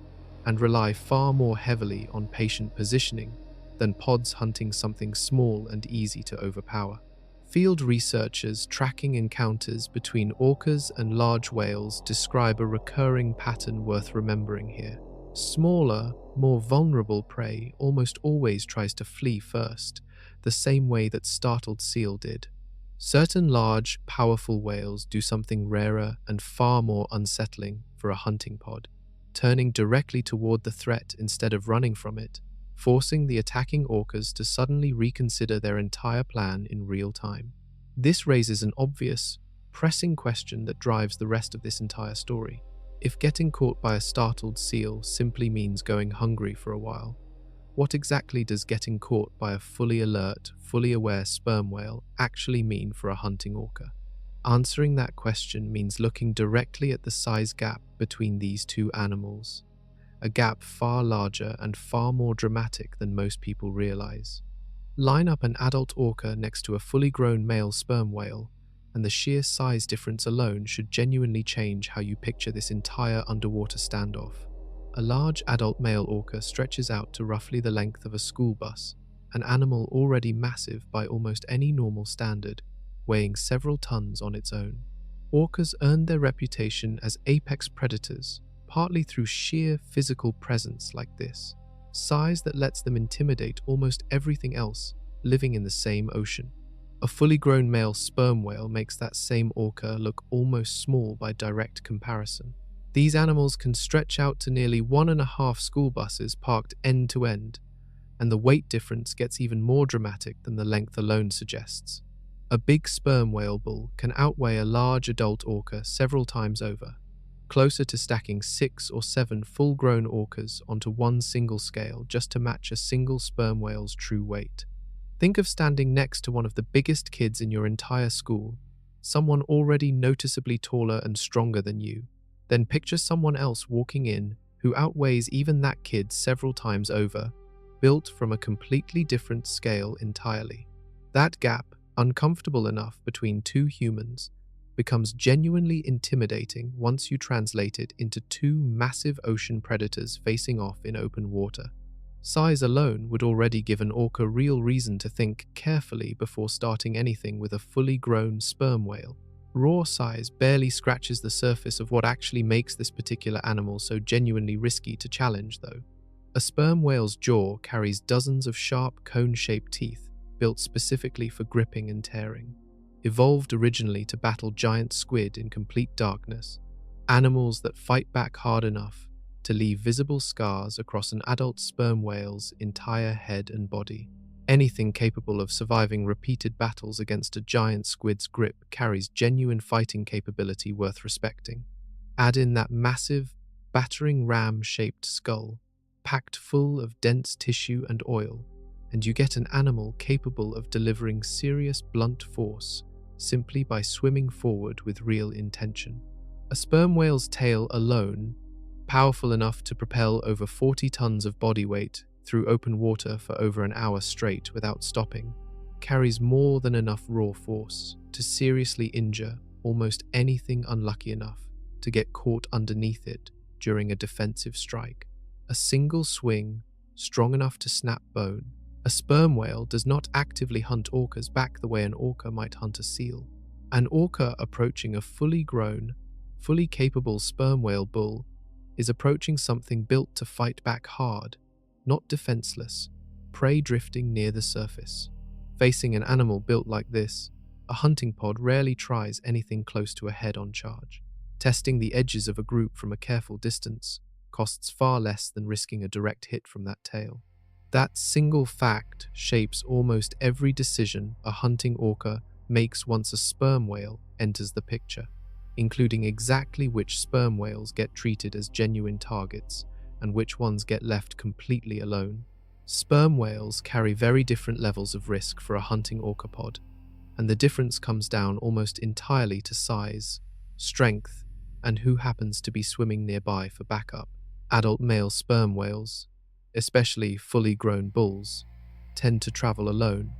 and rely far more heavily on patient positioning than pods hunting something small and easy to overpower. Field researchers tracking encounters between orcas and large whales describe a recurring pattern worth remembering here. Smaller, more vulnerable prey almost always tries to flee first, the same way that startled seal did. Certain large, powerful whales do something rarer and far more unsettling for a hunting pod, turning directly toward the threat instead of running from it, forcing the attacking orcas to suddenly reconsider their entire plan in real time. This raises an obvious, pressing question that drives the rest of this entire story. If getting caught by a startled seal simply means going hungry for a while, what exactly does getting caught by a fully alert, fully aware sperm whale actually mean for a hunting orca? Answering that question means looking directly at the size gap between these two animals, a gap far larger and far more dramatic than most people realize. Line up an adult orca next to a fully grown male sperm whale, and the sheer size difference alone should genuinely change how you picture this entire underwater standoff. A large adult male orca stretches out to roughly the length of a school bus, an animal already massive by almost any normal standard, weighing several tons on its own. Orcas earned their reputation as apex predators, partly through sheer physical presence like this. size that lets them intimidate almost everything else living in the same ocean. A fully grown male sperm whale makes that same orca look almost small by direct comparison. These animals can stretch out to nearly 1.5 school buses parked end to end, and the weight difference gets even more dramatic than the length alone suggests. A big sperm whale bull can outweigh a large adult orca several times over, closer to stacking 6 or 7 full-grown orcas onto one single scale just to match a single sperm whale's true weight. Think of standing next to one of the biggest kids in your entire school, someone already noticeably taller and stronger than you. Then picture someone else walking in who outweighs even that kid several times over, built from a completely different scale entirely. That gap, uncomfortable enough between two humans, becomes genuinely intimidating once you translate it into two massive ocean predators facing off in open water. Size alone would already give an orca real reason to think carefully before starting anything with a fully grown sperm whale. Raw size barely scratches the surface of what actually makes this particular animal so genuinely risky to challenge, though. A sperm whale's jaw carries dozens of sharp, cone-shaped teeth built specifically for gripping and tearing. Evolved originally to battle giant squid in complete darkness, animals that fight back hard enough to leave visible scars across an adult sperm whale's entire head and body. Anything capable of surviving repeated battles against a giant squid's grip carries genuine fighting capability worth respecting. Add in that massive, battering ram-shaped skull, packed full of dense tissue and oil, and you get an animal capable of delivering serious blunt force simply by swimming forward with real intention. A sperm whale's tail alone, powerful enough to propel over 40 tons of body weight through open water for over an hour straight without stopping, carries more than enough raw force to seriously injure almost anything unlucky enough to get caught underneath it during a defensive strike. A single swing, strong enough to snap bone. A sperm whale does not actively hunt orcas back the way an orca might hunt a seal. An orca approaching a fully grown, fully capable sperm whale bull is approaching something built to fight back hard, not defenseless, prey drifting near the surface. Facing an animal built like this, a hunting pod rarely tries anything close to a head-on charge. Testing the edges of a group from a careful distance costs far less than risking a direct hit from that tail. That single fact shapes almost every decision a hunting orca makes once a sperm whale enters the picture, including exactly which sperm whales get treated as genuine targets and which ones get left completely alone. Sperm whales carry very different levels of risk for a hunting orca pod, and the difference comes down almost entirely to size, strength, and who happens to be swimming nearby for backup. Adult male sperm whales, especially fully grown bulls, tend to travel alone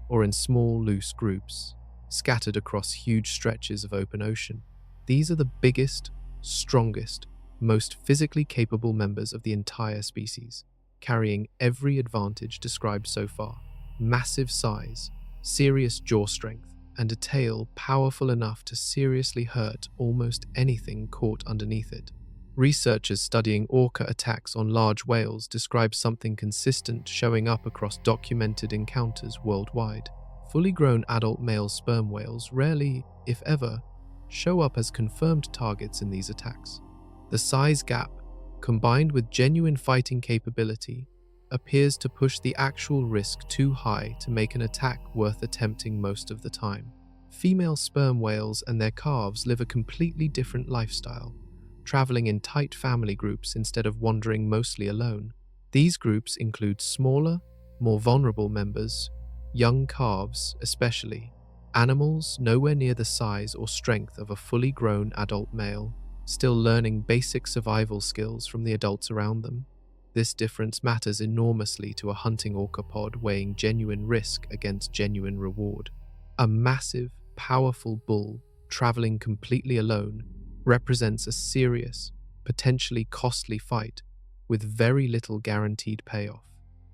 or in small, loose groups, scattered across huge stretches of open ocean. These are the biggest, strongest, most physically capable members of the entire species, carrying every advantage described so far. Massive size, serious jaw strength, and a tail powerful enough to seriously hurt almost anything caught underneath it. Researchers studying orca attacks on large whales describe something consistent showing up across documented encounters worldwide. Fully grown adult male sperm whales rarely, if ever, show up as confirmed targets in these attacks. The size gap, combined with genuine fighting capability, appears to push the actual risk too high to make an attack worth attempting most of the time. Female sperm whales and their calves live a completely different lifestyle, traveling in tight family groups instead of wandering mostly alone. These groups include smaller, more vulnerable members, young calves especially, animals nowhere near the size or strength of a fully grown adult male, still learning basic survival skills from the adults around them. This difference matters enormously to a hunting orca pod weighing genuine risk against genuine reward. A massive, powerful bull traveling completely alone represents a serious, potentially costly fight with very little guaranteed payoff.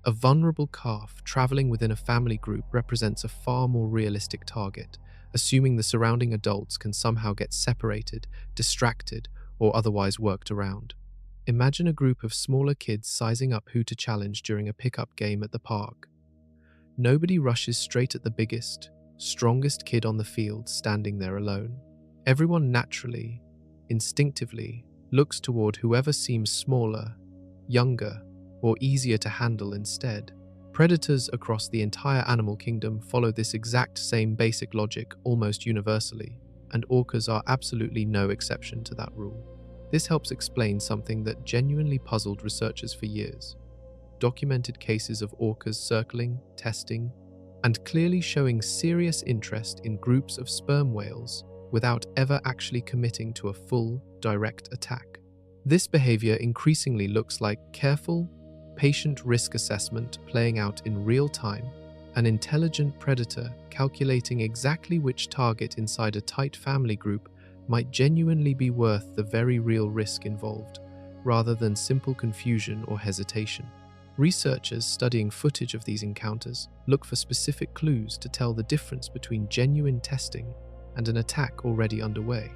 A vulnerable calf traveling within a family group represents a far more realistic target, assuming the surrounding adults can somehow get separated, distracted, or otherwise worked around. Imagine a group of smaller kids sizing up who to challenge during a pickup game at the park. Nobody rushes straight at the biggest, strongest kid on the field standing there alone. Everyone naturally, instinctively, looks toward whoever seems smaller, younger, or easier to handle instead. Predators across the entire animal kingdom follow this exact same basic logic almost universally, and orcas are absolutely no exception to that rule. This helps explain something that genuinely puzzled researchers for years. Documented cases of orcas circling, testing, and clearly showing serious interest in groups of sperm whales without ever actually committing to a full, direct attack. This behavior increasingly looks like careful, patient risk assessment playing out in real time, an intelligent predator calculating exactly which target inside a tight family group might genuinely be worth the very real risk involved, rather than simple confusion or hesitation. Researchers studying footage of these encounters look for specific clues to tell the difference between genuine testing and an attack already underway.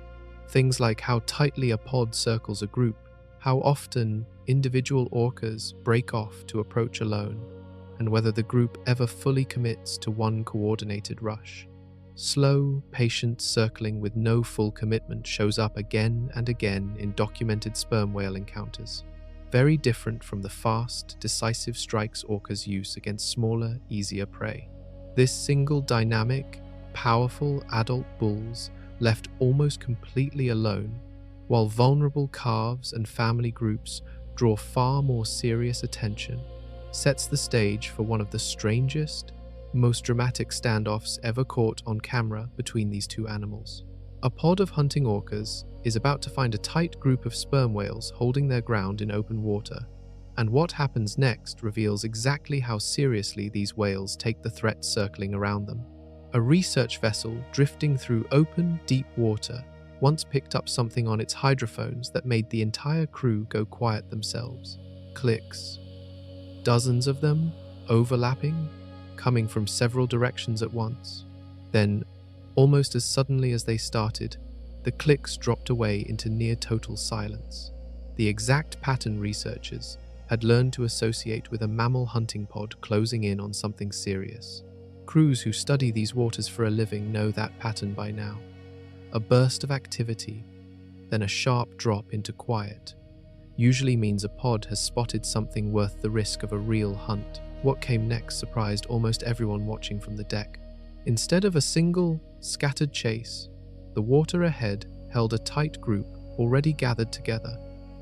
Things like how tightly a pod circles a group, how often individual orcas break off to approach alone, and whether the group ever fully commits to one coordinated rush. Slow, patient circling with no full commitment shows up again and again in documented sperm whale encounters. Very different from the fast, decisive strikes orcas use against smaller, easier prey. This single dynamic, powerful adult bulls left almost completely alone, while vulnerable calves and family groups draw far more serious attention, sets the stage for one of the strangest, most dramatic standoffs ever caught on camera between these two animals. A pod of hunting orcas is about to find a tight group of sperm whales holding their ground in open water, and what happens next reveals exactly how seriously these whales take the threat circling around them. A research vessel drifting through open, deep water once picked up something on its hydrophones that made the entire crew go quiet themselves. Clicks. Dozens of them, overlapping, coming from several directions at once. Then, almost as suddenly as they started, the clicks dropped away into near total silence. The exact pattern researchers had learned to associate with a mammal hunting pod closing in on something serious. Crews who study these waters for a living know that pattern by now. A burst of activity, then a sharp drop into quiet, usually means a pod has spotted something worth the risk of a real hunt. What came next surprised almost everyone watching from the deck. Instead of a single, scattered chase, the water ahead held a tight group already gathered together,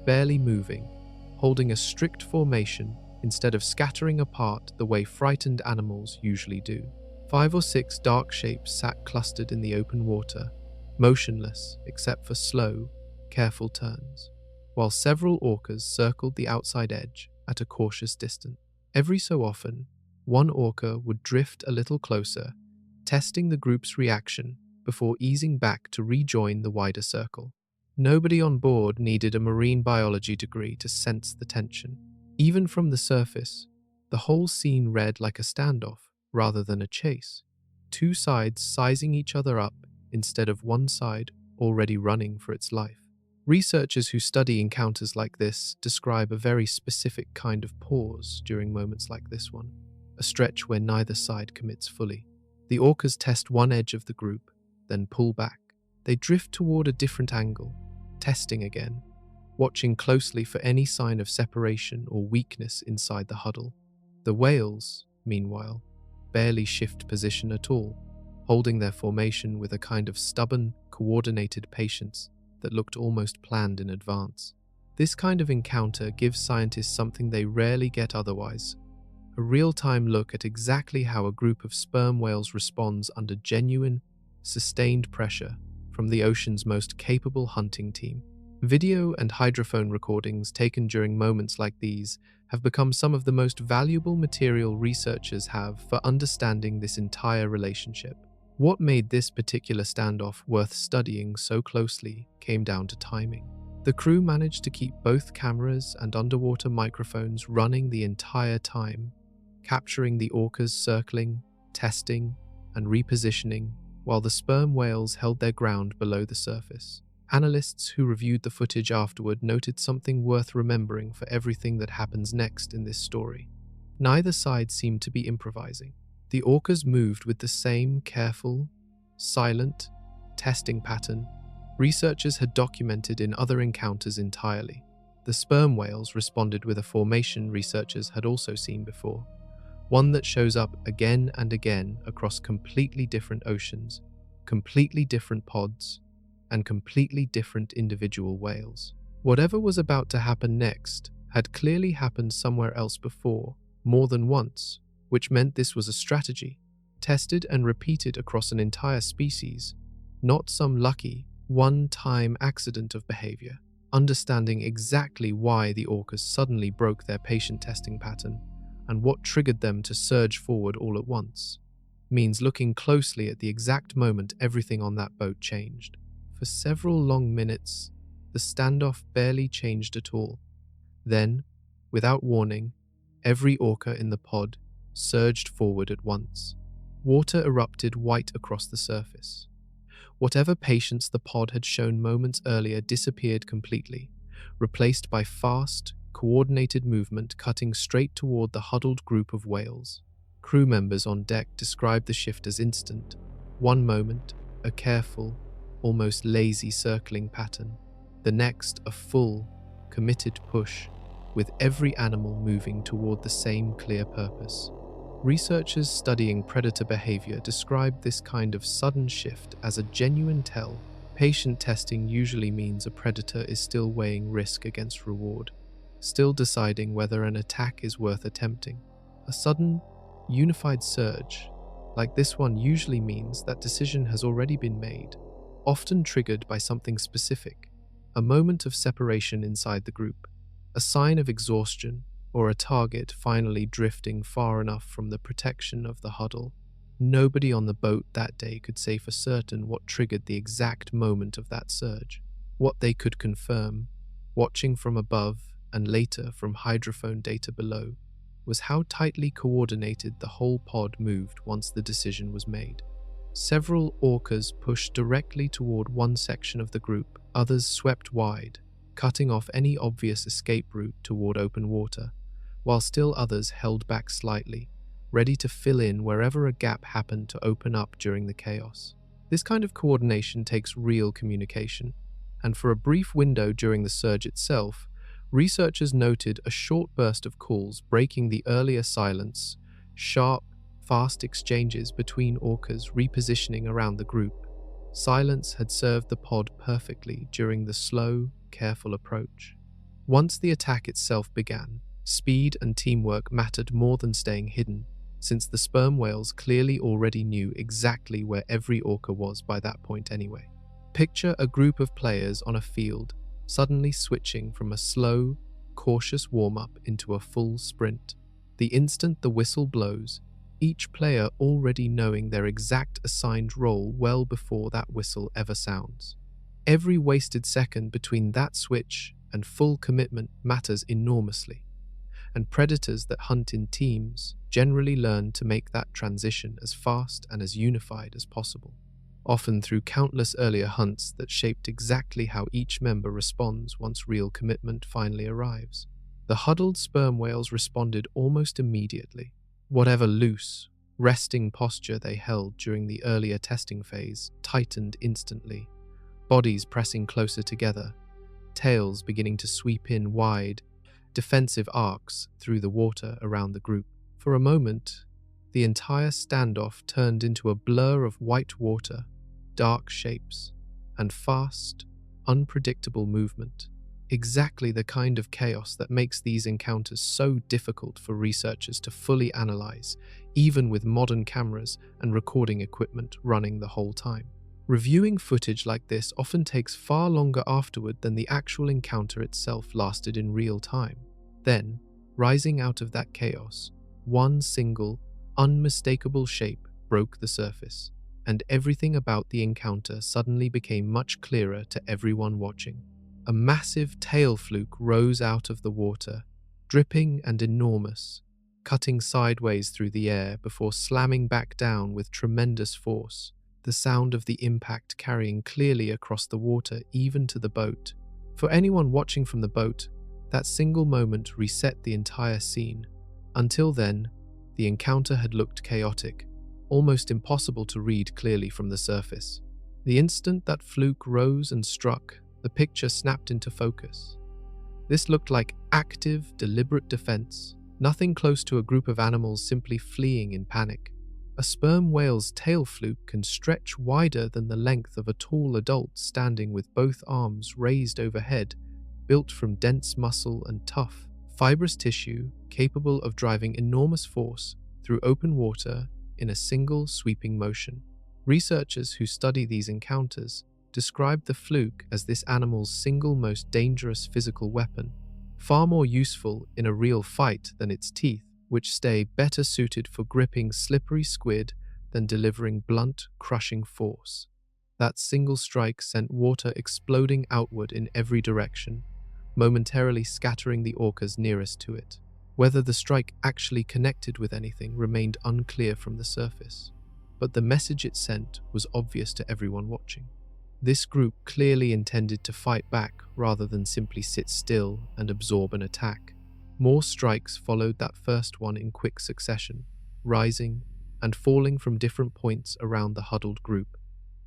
barely moving, holding a strict formation instead of scattering apart the way frightened animals usually do. 5 or 6 dark shapes sat clustered in the open water, motionless except for slow, careful turns, while several orcas circled the outside edge at a cautious distance. Every so often, one orca would drift a little closer, testing the group's reaction before easing back to rejoin the wider circle. Nobody on board needed a marine biology degree to sense the tension. Even from the surface, the whole scene read like a standoff rather than a chase, two sides sizing each other up instead of one side already running for its life. Researchers who study encounters like this describe a very specific kind of pause during moments like this one, a stretch where neither side commits fully. The orcas test one edge of the group, then pull back. They drift toward a different angle, testing again, watching closely for any sign of separation or weakness inside the huddle. The whales, meanwhile, barely shift position at all, holding their formation with a kind of stubborn, coordinated patience that looked almost planned in advance. This kind of encounter gives scientists something they rarely get otherwise, a real-time look at exactly how a group of sperm whales responds under genuine, sustained pressure from the ocean's most capable hunting team. Video and hydrophone recordings taken during moments like these have become some of the most valuable material researchers have for understanding this entire relationship. What made this particular standoff worth studying so closely came down to timing. The crew managed to keep both cameras and underwater microphones running the entire time, capturing the orcas circling, testing, and repositioning, while the sperm whales held their ground below the surface. Analysts who reviewed the footage afterward noted something worth remembering for everything that happens next in this story. Neither side seemed to be improvising. The orcas moved with the same careful, silent, testing pattern researchers had documented in other encounters entirely. The sperm whales responded with a formation researchers had also seen before, one that shows up again and again across completely different oceans, completely different pods, and completely different individual whales. Whatever was about to happen next had clearly happened somewhere else before, more than once, which meant this was a strategy, tested and repeated across an entire species, not some lucky, one-time accident of behavior. Understanding exactly why the orcas suddenly broke their patient testing pattern and what triggered them to surge forward all at once means looking closely at the exact moment everything on that boat changed. For several long minutes, the standoff barely changed at all. Then, without warning, every orca in the pod surged forward at once. Water erupted white across the surface. Whatever patience the pod had shown moments earlier disappeared completely, replaced by fast, coordinated movement cutting straight toward the huddled group of whales. Crew members on deck described the shift as instant. One moment, a careful, almost lazy circling pattern. The next, a full, committed push, with every animal moving toward the same clear purpose. Researchers studying predator behavior described this kind of sudden shift as a genuine tell. Patient testing usually means a predator is still weighing risk against reward, still deciding whether an attack is worth attempting. A sudden, unified surge, like this one, usually means that decision has already been made, often triggered by something specific, a moment of separation inside the group, a sign of exhaustion, or a target finally drifting far enough from the protection of the huddle. Nobody on the boat that day could say for certain what triggered the exact moment of that surge. What they could confirm, watching from above and later from hydrophone data below, was how tightly coordinated the whole pod moved once the decision was made. Several orcas pushed directly toward one section of the group, others swept wide, cutting off any obvious escape route toward open water, while still others held back slightly, ready to fill in wherever a gap happened to open up during the chaos. This kind of coordination takes real communication, and for a brief window during the surge itself, researchers noted a short burst of calls breaking the earlier silence, sharp, fast exchanges between orcas repositioning around the group. Silence had served the pod perfectly during the slow, careful approach. Once the attack itself began, speed and teamwork mattered more than staying hidden, since the sperm whales clearly already knew exactly where every orca was by that point anyway. Picture a group of players on a field, suddenly switching from a slow, cautious warm-up into a full sprint. The instant the whistle blows, each player already knowing their exact assigned role well before that whistle ever sounds. Every wasted second between that switch and full commitment matters enormously, and predators that hunt in teams generally learn to make that transition as fast and as unified as possible, often through countless earlier hunts that shaped exactly how each member responds once real commitment finally arrives. The huddled sperm whales responded almost immediately. Whatever loose, resting posture they held during the earlier testing phase tightened instantly, bodies pressing closer together, tails beginning to sweep in wide, defensive arcs through the water around the group. For a moment, the entire standoff turned into a blur of white water, dark shapes, and fast, unpredictable movement. Exactly the kind of chaos that makes these encounters so difficult for researchers to fully analyze, even with modern cameras and recording equipment running the whole time. Reviewing footage like this often takes far longer afterward than the actual encounter itself lasted in real time. Then, rising out of that chaos, one single, unmistakable shape broke the surface, and everything about the encounter suddenly became much clearer to everyone watching. A massive tail fluke rose out of the water, dripping and enormous, cutting sideways through the air before slamming back down with tremendous force. the sound of the impact carrying clearly across the water, even to the boat. For anyone watching from the boat, that single moment reset the entire scene. Until then, the encounter had looked chaotic, almost impossible to read clearly from the surface. The instant that fluke rose and struck, the picture snapped into focus. This looked like active, deliberate defense, nothing close to a group of animals simply fleeing in panic. A sperm whale's tail fluke can stretch wider than the length of a tall adult standing with both arms raised overhead, built from dense muscle and tough, fibrous tissue capable of driving enormous force through open water in a single sweeping motion. Researchers who study these encounters describe the fluke as this animal's single most dangerous physical weapon, far more useful in a real fight than its teeth, which stay better suited for gripping slippery squid than delivering blunt, crushing force. That single strike sent water exploding outward in every direction, momentarily scattering the orcas nearest to it. Whether the strike actually connected with anything remained unclear from the surface, but the message it sent was obvious to everyone watching. This group clearly intended to fight back rather than simply sit still and absorb an attack. More strikes followed that first one in quick succession, rising and falling from different points around the huddled group,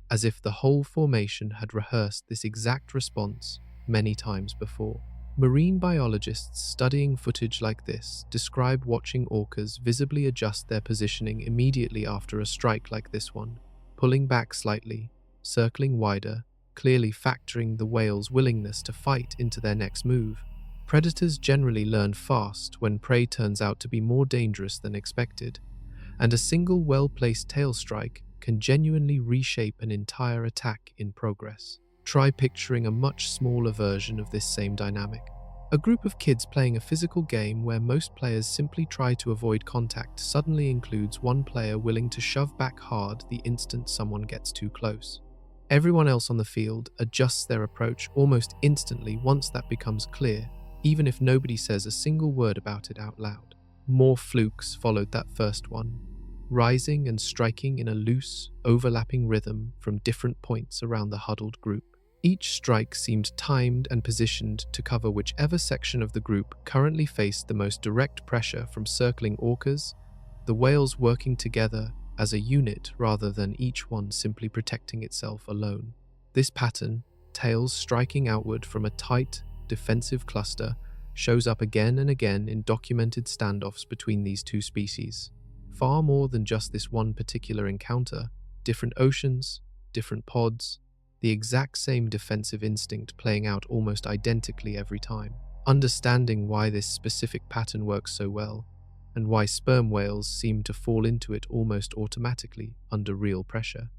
as if the whole formation had rehearsed this exact response many times before. Marine biologists studying footage like this describe watching orcas visibly adjust their positioning immediately after a strike like this one, pulling back slightly, circling wider, clearly factoring the whale's willingness to fight into their next move. Predators generally learn fast when prey turns out to be more dangerous than expected, and a single well-placed tail strike can genuinely reshape an entire attack in progress. Try picturing a much smaller version of this same dynamic. A group of kids playing a physical game where most players simply try to avoid contact suddenly includes one player willing to shove back hard the instant someone gets too close. Everyone else on the field adjusts their approach almost instantly once that becomes clear, even if nobody says a single word about it out loud. More flukes followed that first one, rising and striking in a loose, overlapping rhythm from different points around the huddled group. Each strike seemed timed and positioned to cover whichever section of the group currently faced the most direct pressure from circling orcas, the whales working together as a unit rather than each one simply protecting itself alone. This pattern, tails striking outward from a tight, defensive cluster, shows up again and again in documented standoffs between these two species. Far more than just this one particular encounter, different oceans, different pods, the exact same defensive instinct playing out almost identically every time. Understanding why this specific pattern works so well, and why sperm whales seem to fall into it almost automatically under real pressure,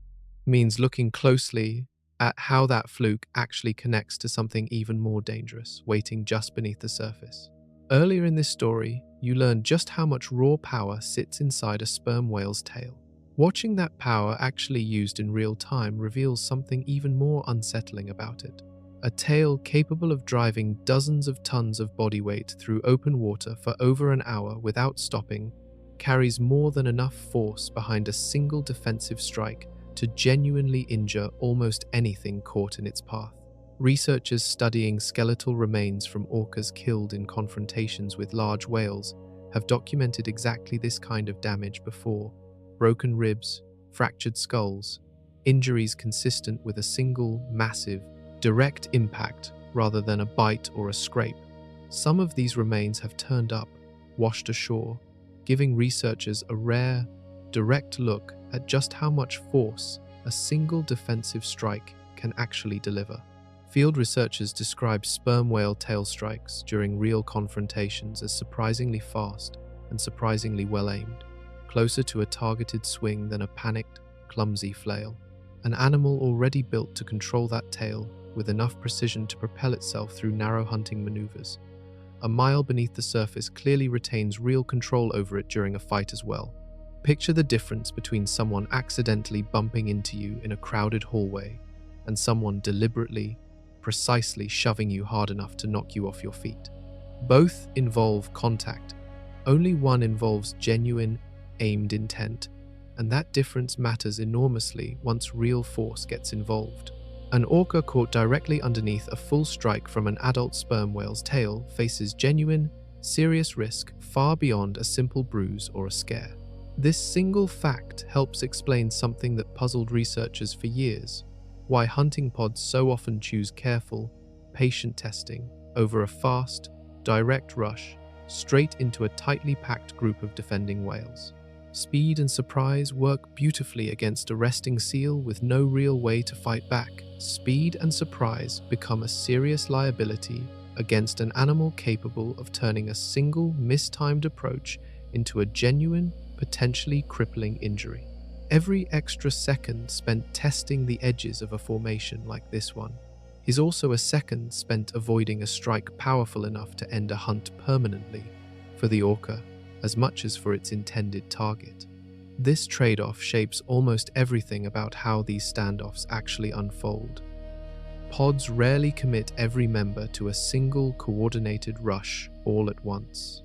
means looking closely at how that fluke actually connects to something even more dangerous, waiting just beneath the surface. Earlier in this story, you learned just how much raw power sits inside a sperm whale's tail. Watching that power actually used in real time reveals something even more unsettling about it. A tail capable of driving dozens of tons of body weight through open water for over an hour without stopping carries more than enough force behind a single defensive strike to genuinely injure almost anything caught in its path. Researchers studying skeletal remains from orcas killed in confrontations with large whales have documented exactly this kind of damage before. Broken ribs, fractured skulls, injuries consistent with a single, massive, direct impact rather than a bite or a scrape. Some of these remains have turned up, washed ashore, giving researchers a rare, direct look at just how much force a single defensive strike can actually deliver. Field researchers describe sperm whale tail strikes during real confrontations as surprisingly fast and surprisingly well aimed, closer to a targeted swing than a panicked, clumsy flail. An animal already built to control that tail with enough precision to propel itself through narrow hunting maneuvers. A mile beneath the surface clearly retains real control over it during a fight as well. Picture the difference between someone accidentally bumping into you in a crowded hallway and someone deliberately, precisely shoving you hard enough to knock you off your feet. Both involve contact. Only one involves genuine, aimed intent, and that difference matters enormously once real force gets involved. An orca caught directly underneath a full strike from an adult sperm whale's tail faces genuine, serious risk far beyond a simple bruise or a scare. This single fact helps explain something that puzzled researchers for years: why hunting pods so often choose careful, patient testing over a fast, direct rush straight into a tightly packed group of defending whales. Speed and surprise work beautifully against a resting seal with no real way to fight back. Speed and surprise become a serious liability against an animal capable of turning a single mistimed approach into a genuine, potentially crippling injury. Every extra second spent testing the edges of a formation like this one is also a second spent avoiding a strike powerful enough to end a hunt permanently for the orca as much as for its intended target. This trade-off shapes almost everything about how these standoffs actually unfold. Pods rarely commit every member to a single coordinated rush all at once.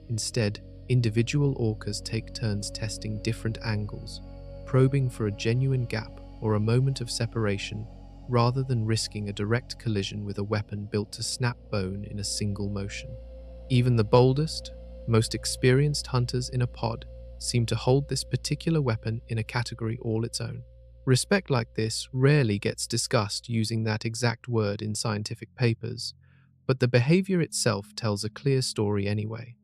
Instead, individual orcas take turns testing different angles, probing for a genuine gap or a moment of separation, rather than risking a direct collision with a weapon built to snap bone in a single motion. Even the boldest, most experienced hunters in a pod seem to hold this particular weapon in a category all its own. Respect like this rarely gets discussed using that exact word in scientific papers, but the behavior itself tells a clear story anyway.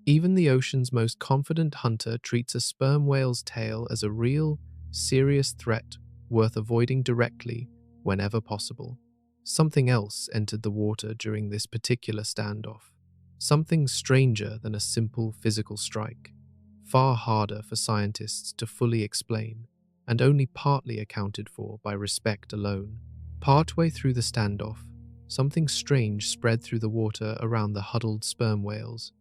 Even the ocean's most confident hunter treats a sperm whale's tail as a real, serious threat worth avoiding directly whenever possible. Something else entered the water during this particular standoff. Something stranger than a simple physical strike, far harder for scientists to fully explain, and only partly accounted for by respect alone. Partway through the standoff, something strange spread through the water around the huddled sperm whales,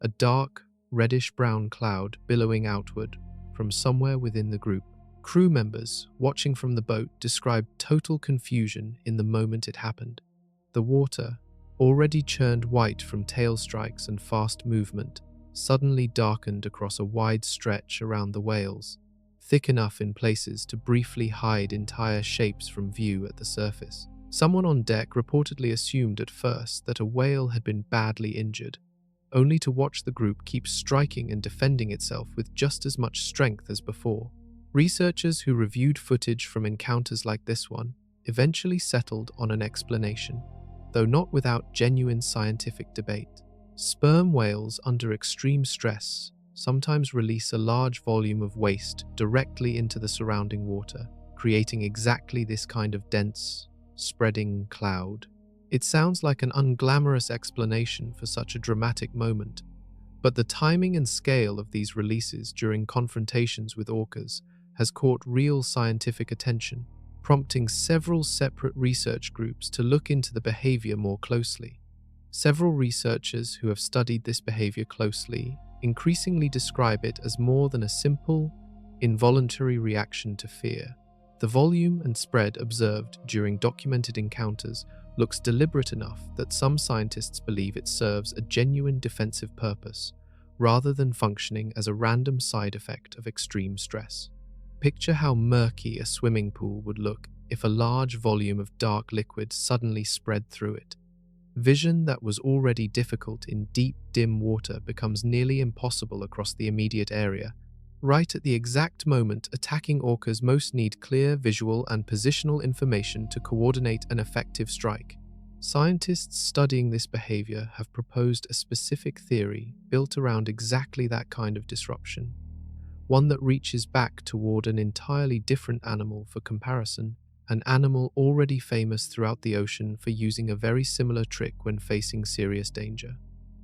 a dark, reddish-brown cloud billowing outward from somewhere within the group. Crew members watching from the boat described total confusion in the moment it happened. The water, already churned white from tail strikes and fast movement, suddenly darkened across a wide stretch around the whales, thick enough in places to briefly hide entire shapes from view at the surface. Someone on deck reportedly assumed at first that a whale had been badly injured, only to watch the group keep striking and defending itself with just as much strength as before. Researchers who reviewed footage from encounters like this one eventually settled on an explanation, though not without genuine scientific debate. Sperm whales under extreme stress sometimes release a large volume of waste directly into the surrounding water, creating exactly this kind of dense, spreading cloud. It sounds like an unglamorous explanation for such a dramatic moment, but the timing and scale of these releases during confrontations with orcas has caught real scientific attention, prompting several separate research groups to look into the behavior more closely. Several researchers who have studied this behavior closely increasingly describe it as more than a simple, involuntary reaction to fear. The volume and spread observed during documented encounters looks deliberate enough that some scientists believe it serves a genuine defensive purpose, rather than functioning as a random side effect of extreme stress. Picture how murky a swimming pool would look if a large volume of dark liquid suddenly spread through it. Vision that was already difficult in deep, dim water becomes nearly impossible across the immediate area, right at the exact moment attacking orcas most need clear visual and positional information to coordinate an effective strike. Scientists studying this behavior have proposed a specific theory built around exactly that kind of disruption, one that reaches back toward an entirely different animal for comparison, an animal already famous throughout the ocean for using a very similar trick when facing serious danger.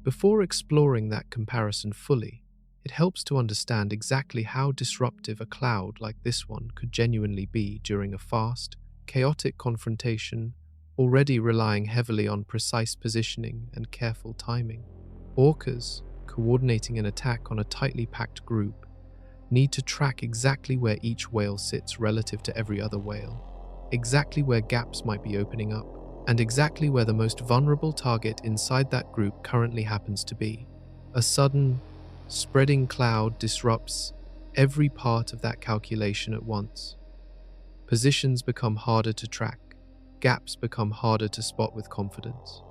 Before exploring that comparison fully, it helps to understand exactly how disruptive a cloud like this one could genuinely be during a fast, chaotic confrontation, already relying heavily on precise positioning and careful timing. Orcas, coordinating an attack on a tightly packed group, need to track exactly where each whale sits relative to every other whale, exactly where gaps might be opening up, and exactly where the most vulnerable target inside that group currently happens to be. A sudden, spreading cloud disrupts every part of that calculation at once. Positions become harder to track, gaps become harder to spot with confidence.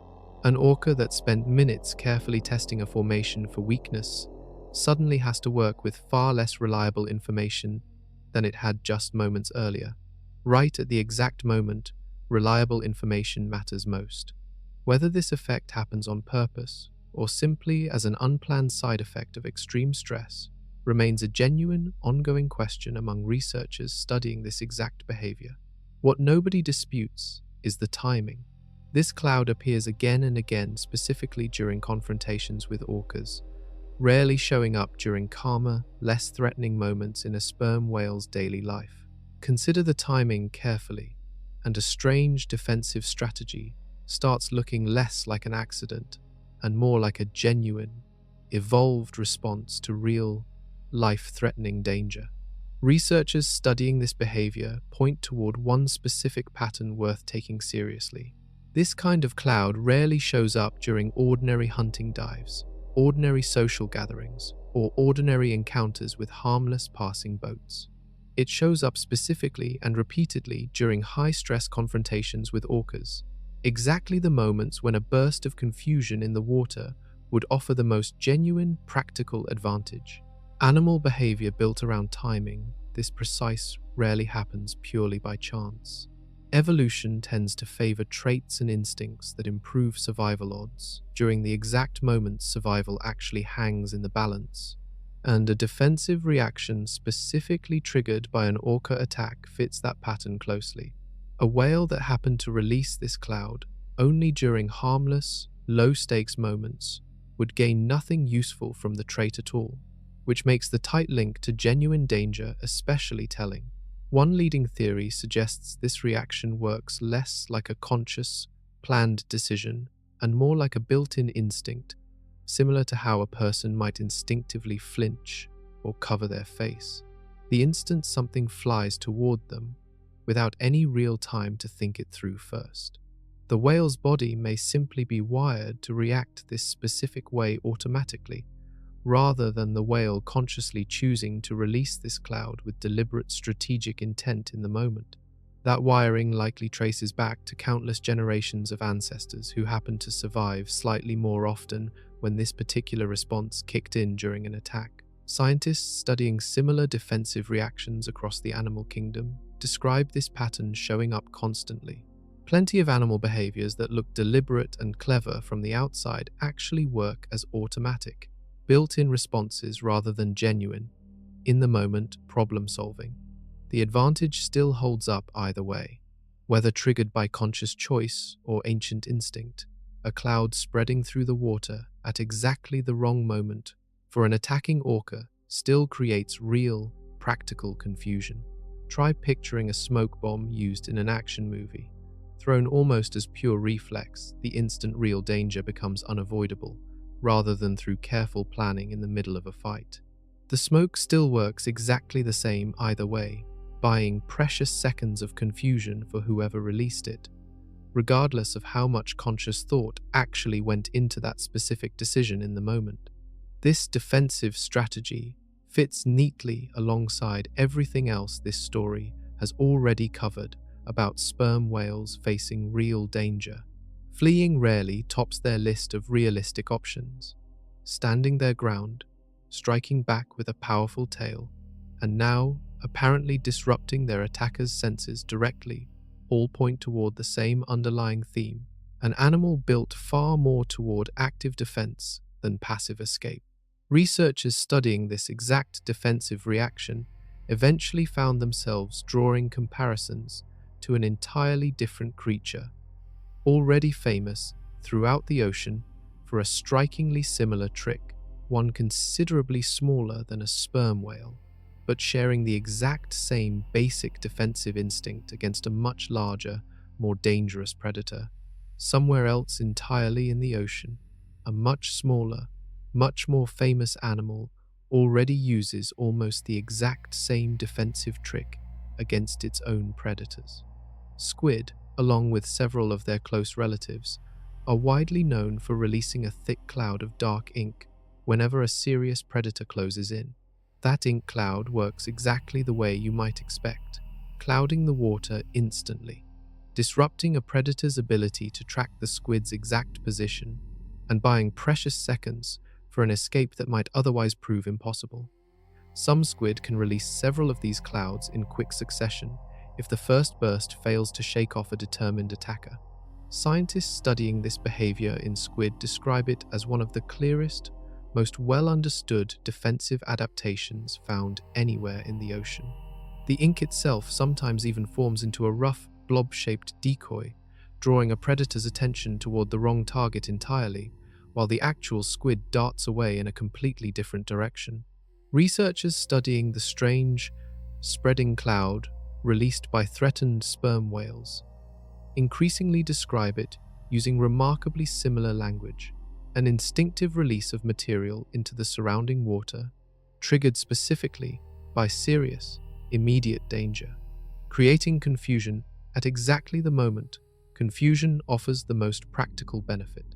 An orca that spent minutes carefully testing a formation for weakness suddenly has to work with far less reliable information than it had just moments earlier. Right at the exact moment, reliable information matters most. Whether this effect happens on purpose or simply as an unplanned side effect of extreme stress remains a genuine, ongoing question among researchers studying this exact behavior. What nobody disputes is the timing. This cloud appears again and again, specifically during confrontations with orcas, rarely showing up during calmer, less threatening moments in a sperm whale's daily life. Consider the timing carefully, and a strange defensive strategy starts looking less like an accident and more like a genuine, evolved response to real, life-threatening danger. Researchers studying this behavior point toward one specific pattern worth taking seriously. This kind of cloud rarely shows up during ordinary hunting dives, ordinary social gatherings, or ordinary encounters with harmless passing boats. It shows up specifically and repeatedly during high-stress confrontations with orcas, exactly the moments when a burst of confusion in the water would offer the most genuine, practical advantage. Animal behavior built around timing, this precise, rarely happens purely by chance. Evolution tends to favor traits and instincts that improve survival odds during the exact moments survival actually hangs in the balance, and a defensive reaction specifically triggered by an orca attack fits that pattern closely. A whale that happened to release this cloud only during harmless, low-stakes moments would gain nothing useful from the trait at all, which makes the tight link to genuine danger especially telling. One leading theory suggests this reaction works less like a conscious, planned decision and more like a built-in instinct, similar to how a person might instinctively flinch or cover their face the instant something flies toward them, without any real time to think it through first. The whale's body may simply be wired to react this specific way automatically, rather than the whale consciously choosing to release this cloud with deliberate strategic intent in the moment. That wiring likely traces back to countless generations of ancestors who happened to survive slightly more often when this particular response kicked in during an attack. Scientists studying similar defensive reactions across the animal kingdom describe this pattern showing up constantly. Plenty of animal behaviors that look deliberate and clever from the outside actually work as automatic, built-in responses rather than genuine, in-the-moment problem-solving. The advantage still holds up either way, whether triggered by conscious choice or ancient instinct. A cloud spreading through the water at exactly the wrong moment for an attacking orca still creates real, practical confusion. Try picturing a smoke bomb used in an action movie. Thrown almost as pure reflex, the instant real danger becomes unavoidable, rather than through careful planning in the middle of a fight. The smoke still works exactly the same either way, buying precious seconds of confusion for whoever released it, regardless of how much conscious thought actually went into that specific decision in the moment. This defensive strategy fits neatly alongside everything else this story has already covered about sperm whales facing real danger. Fleeing rarely tops their list of realistic options. Standing their ground, striking back with a powerful tail, and now apparently disrupting their attackers' senses directly, all point toward the same underlying theme: an animal built far more toward active defense than passive escape. Researchers studying this exact defensive reaction eventually found themselves drawing comparisons to an entirely different creature, already famous throughout the ocean for a strikingly similar trick, one considerably smaller than a sperm whale, but sharing the exact same basic defensive instinct against a much larger, more dangerous predator. Somewhere else entirely in the ocean, a much smaller, much more famous animal already uses almost the exact same defensive trick against its own predators. Squid, along with several of their close relatives, are widely known for releasing a thick cloud of dark ink whenever a serious predator closes in. That ink cloud works exactly the way you might expect, clouding the water instantly, disrupting a predator's ability to track the squid's exact position and buying precious seconds for an escape that might otherwise prove impossible. Some squid can release several of these clouds in quick succession if the first burst fails to shake off a determined attacker. Scientists studying this behavior in squid describe it as one of the clearest, most well-understood defensive adaptations found anywhere in the ocean. The ink itself sometimes even forms into a rough, blob-shaped decoy, drawing a predator's attention toward the wrong target entirely, while the actual squid darts away in a completely different direction. Researchers studying the strange, spreading cloud released by threatened sperm whales increasingly describe it using remarkably similar language, an instinctive release of material into the surrounding water, triggered specifically by serious, immediate danger, creating confusion at exactly the moment confusion offers the most practical benefit.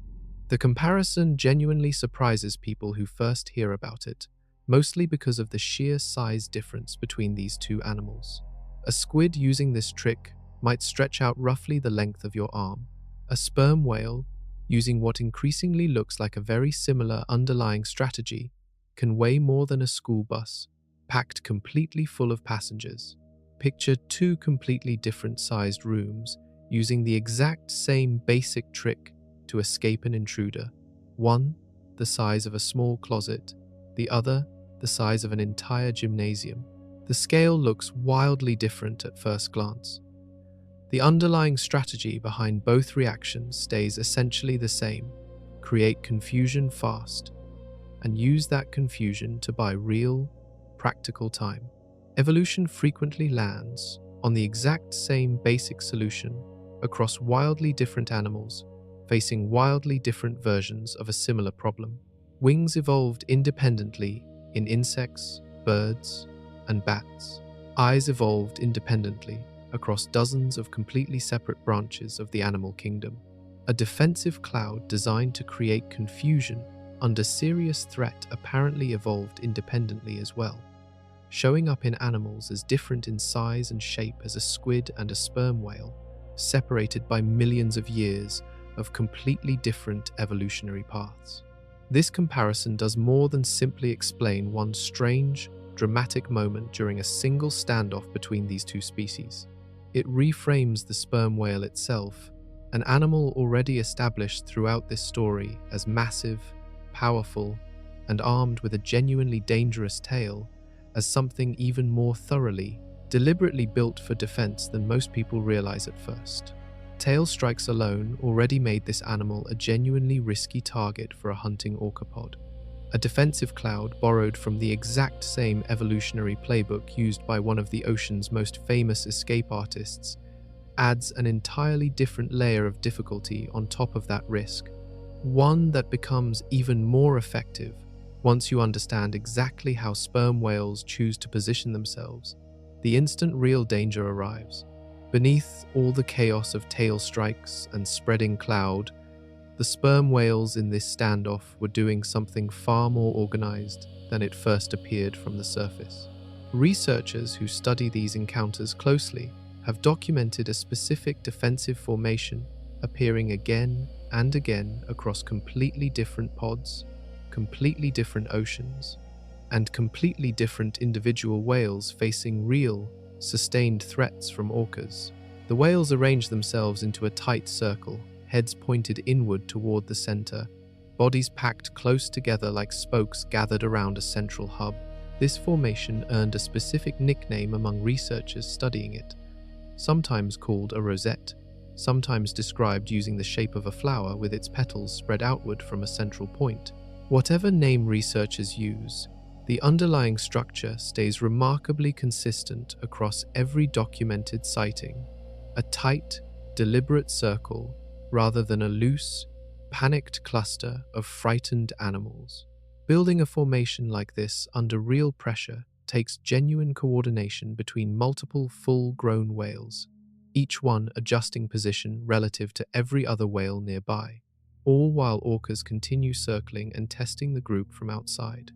The comparison genuinely surprises people who first hear about it, mostly because of the sheer size difference between these two animals. A squid using this trick might stretch out roughly the length of your arm. A sperm whale, using what increasingly looks like a very similar underlying strategy, can weigh more than a school bus, packed completely full of passengers. Picture two completely different sized rooms using the exact same basic trick to escape an intruder. One, the size of a small closet, the other, the size of an entire gymnasium. The scale looks wildly different at first glance. The underlying strategy behind both reactions stays essentially the same: create confusion fast, and use that confusion to buy real, practical time. Evolution frequently lands on the exact same basic solution across wildly different animals, facing wildly different versions of a similar problem. Wings evolved independently in insects, birds, and bats. Eyes evolved independently across dozens of completely separate branches of the animal kingdom. A defensive cloud designed to create confusion under serious threat apparently evolved independently as well, showing up in animals as different in size and shape as a squid and a sperm whale, separated by millions of years of completely different evolutionary paths. This comparison does more than simply explain one strange, dramatic moment during a single standoff between these two species. It reframes the sperm whale itself, an animal already established throughout this story as massive, powerful, and armed with a genuinely dangerous tail, as something even more thoroughly, deliberately built for defense than most people realize at first. Tail strikes alone already made this animal a genuinely risky target for a hunting orcapod. A defensive cloud borrowed from the exact same evolutionary playbook used by one of the ocean's most famous escape artists adds an entirely different layer of difficulty on top of that risk, one that becomes even more effective once you understand exactly how sperm whales choose to position themselves. The instant real danger arrives. Beneath all the chaos of tail strikes and spreading cloud, the sperm whales in this standoff were doing something far more organized than it first appeared from the surface. Researchers who study these encounters closely have documented a specific defensive formation appearing again and again across completely different pods, completely different oceans, and completely different individual whales facing real, sustained threats from orcas. The whales arrange themselves into a tight circle, heads pointed inward toward the center, bodies packed close together like spokes gathered around a central hub. This formation earned a specific nickname among researchers studying it, sometimes called a rosette, sometimes described using the shape of a flower with its petals spread outward from a central point. Whatever name researchers use, the underlying structure stays remarkably consistent across every documented sighting: a tight, deliberate circle rather than a loose, panicked cluster of frightened animals. Building a formation like this under real pressure takes genuine coordination between multiple full-grown whales, each one adjusting position relative to every other whale nearby, all while orcas continue circling and testing the group from outside.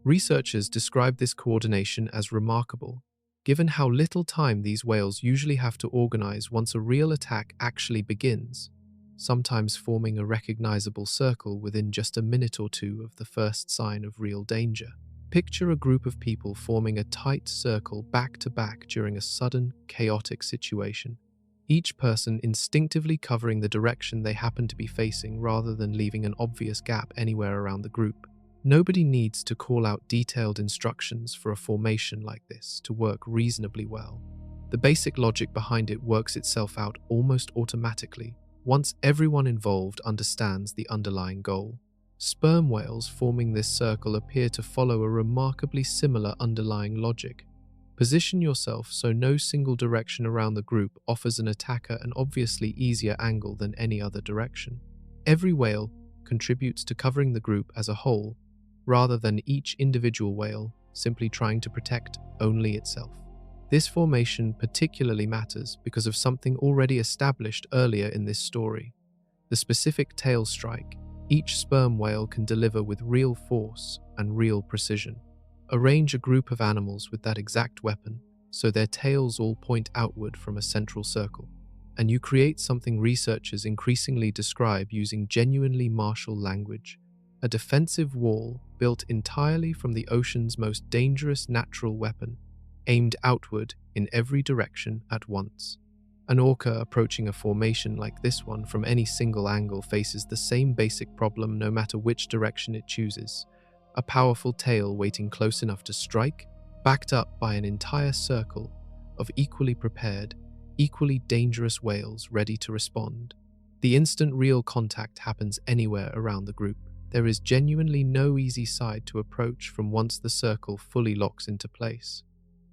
Researchers describe this coordination as remarkable, given how little time these whales usually have to organize once a real attack actually begins, sometimes forming a recognizable circle within just a minute or two of the first sign of real danger. Picture a group of people forming a tight circle back to back during a sudden, chaotic situation, each person instinctively covering the direction they happen to be facing rather than leaving an obvious gap anywhere around the group. Nobody needs to call out detailed instructions for a formation like this to work reasonably well. The basic logic behind it works itself out almost automatically once everyone involved understands the underlying goal. Sperm whales forming this circle appear to follow a remarkably similar underlying logic. Position yourself so no single direction around the group offers an attacker an obviously easier angle than any other direction. Every whale contributes to covering the group as a whole, rather than each individual whale simply trying to protect only itself. This formation particularly matters because of something already established earlier in this story: the specific tail strike each sperm whale can deliver with real force and real precision. Arrange a group of animals with that exact weapon so their tails all point outward from a central circle, and you create something researchers increasingly describe using genuinely martial language: a defensive wall built entirely from the ocean's most dangerous natural weapon, aimed outward in every direction at once. An orca approaching a formation like this one from any single angle faces the same basic problem no matter which direction it chooses: a powerful tail waiting close enough to strike, backed up by an entire circle of equally prepared, equally dangerous whales ready to respond. The instant real contact happens anywhere around the group. There is genuinely no easy side to approach from once the circle fully locks into place.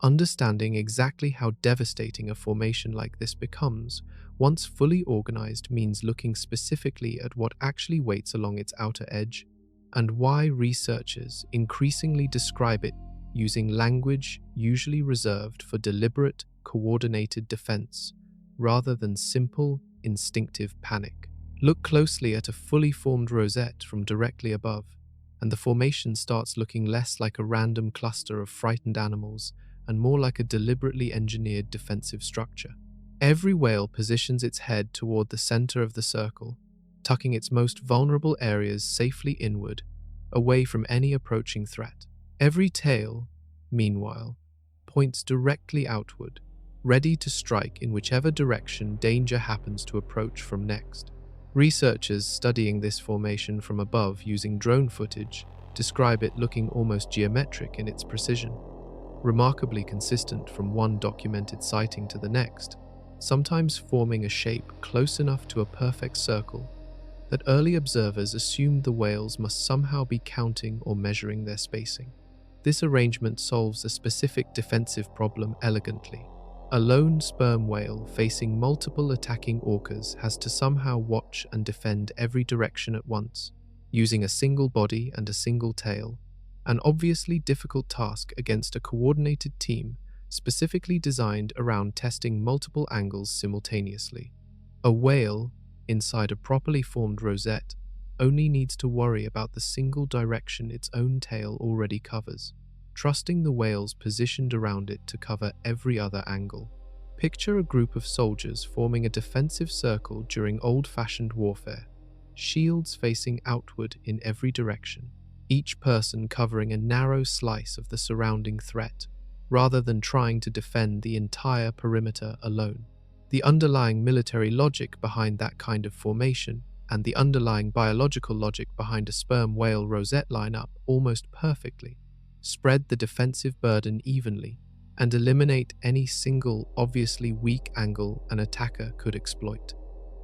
Understanding exactly how devastating a formation like this becomes once fully organized means looking specifically at what actually waits along its outer edge, and why researchers increasingly describe it using language usually reserved for deliberate, coordinated defense, rather than simple, instinctive panic. Look closely at a fully formed rosette from directly above, and the formation starts looking less like a random cluster of frightened animals and more like a deliberately engineered defensive structure. Every whale positions its head toward the center of the circle, tucking its most vulnerable areas safely inward, away from any approaching threat. Every tail, meanwhile, points directly outward, ready to strike in whichever direction danger happens to approach from next. Researchers studying this formation from above using drone footage describe it looking almost geometric in its precision, remarkably consistent from one documented sighting to the next, sometimes forming a shape close enough to a perfect circle that early observers assumed the whales must somehow be counting or measuring their spacing. This arrangement solves a specific defensive problem elegantly. A lone sperm whale facing multiple attacking orcas has to somehow watch and defend every direction at once, using a single body and a single tail, an obviously difficult task against a coordinated team specifically designed around testing multiple angles simultaneously. A whale, inside a properly formed rosette, only needs to worry about the single direction its own tail already covers, trusting the whales positioned around it to cover every other angle. Picture a group of soldiers forming a defensive circle during old-fashioned warfare, shields facing outward in every direction, each person covering a narrow slice of the surrounding threat, rather than trying to defend the entire perimeter alone. The underlying military logic behind that kind of formation and the underlying biological logic behind a sperm whale rosette line up almost perfectly spread the defensive burden evenly and eliminate any single obviously weak angle an attacker could exploit.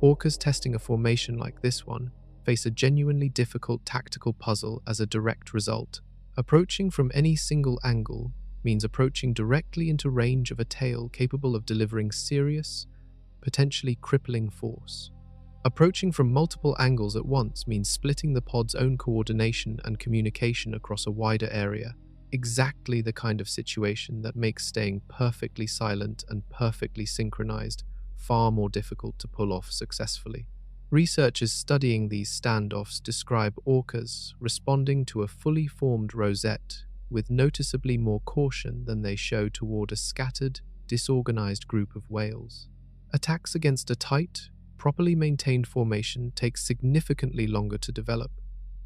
Orcas testing a formation like this one face a genuinely difficult tactical puzzle as a direct result. Approaching from any single angle means approaching directly into range of a tail capable of delivering serious, potentially crippling force. Approaching from multiple angles at once means splitting the pod's own coordination and communication across a wider area, exactly the kind of situation that makes staying perfectly silent and perfectly synchronized far more difficult to pull off successfully. Researchers studying these standoffs describe orcas responding to a fully formed rosette with noticeably more caution than they show toward a scattered, disorganized group of whales. Attacks against a tight, properly maintained formation take significantly longer to develop,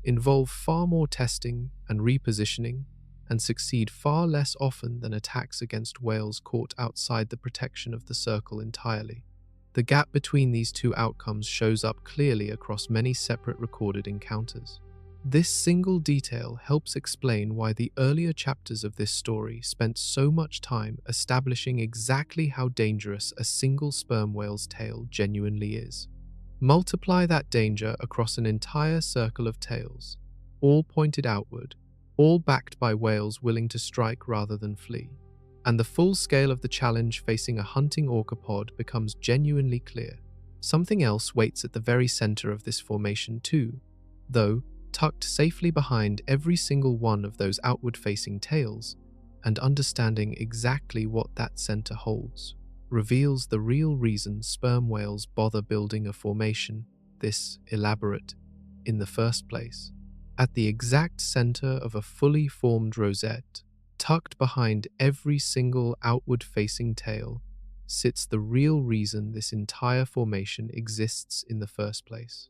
involve far more testing and repositioning, and succeed far less often than attacks against whales caught outside the protection of the circle entirely. The gap between these two outcomes shows up clearly across many separate recorded encounters. This single detail helps explain why the earlier chapters of this story spent so much time establishing exactly how dangerous a single sperm whale's tail genuinely is. Multiply that danger across an entire circle of tails, all pointed outward, all backed by whales willing to strike rather than flee, and the full scale of the challenge facing a hunting orca pod becomes genuinely clear. Something else waits at the very center of this formation too, though tucked safely behind every single one of those outward-facing tails, and understanding exactly what that center holds reveals the real reason sperm whales bother building a formation this elaborate in the first place. At the exact center of a fully formed rosette, tucked behind every single outward-facing tail, sits the real reason this entire formation exists in the first place.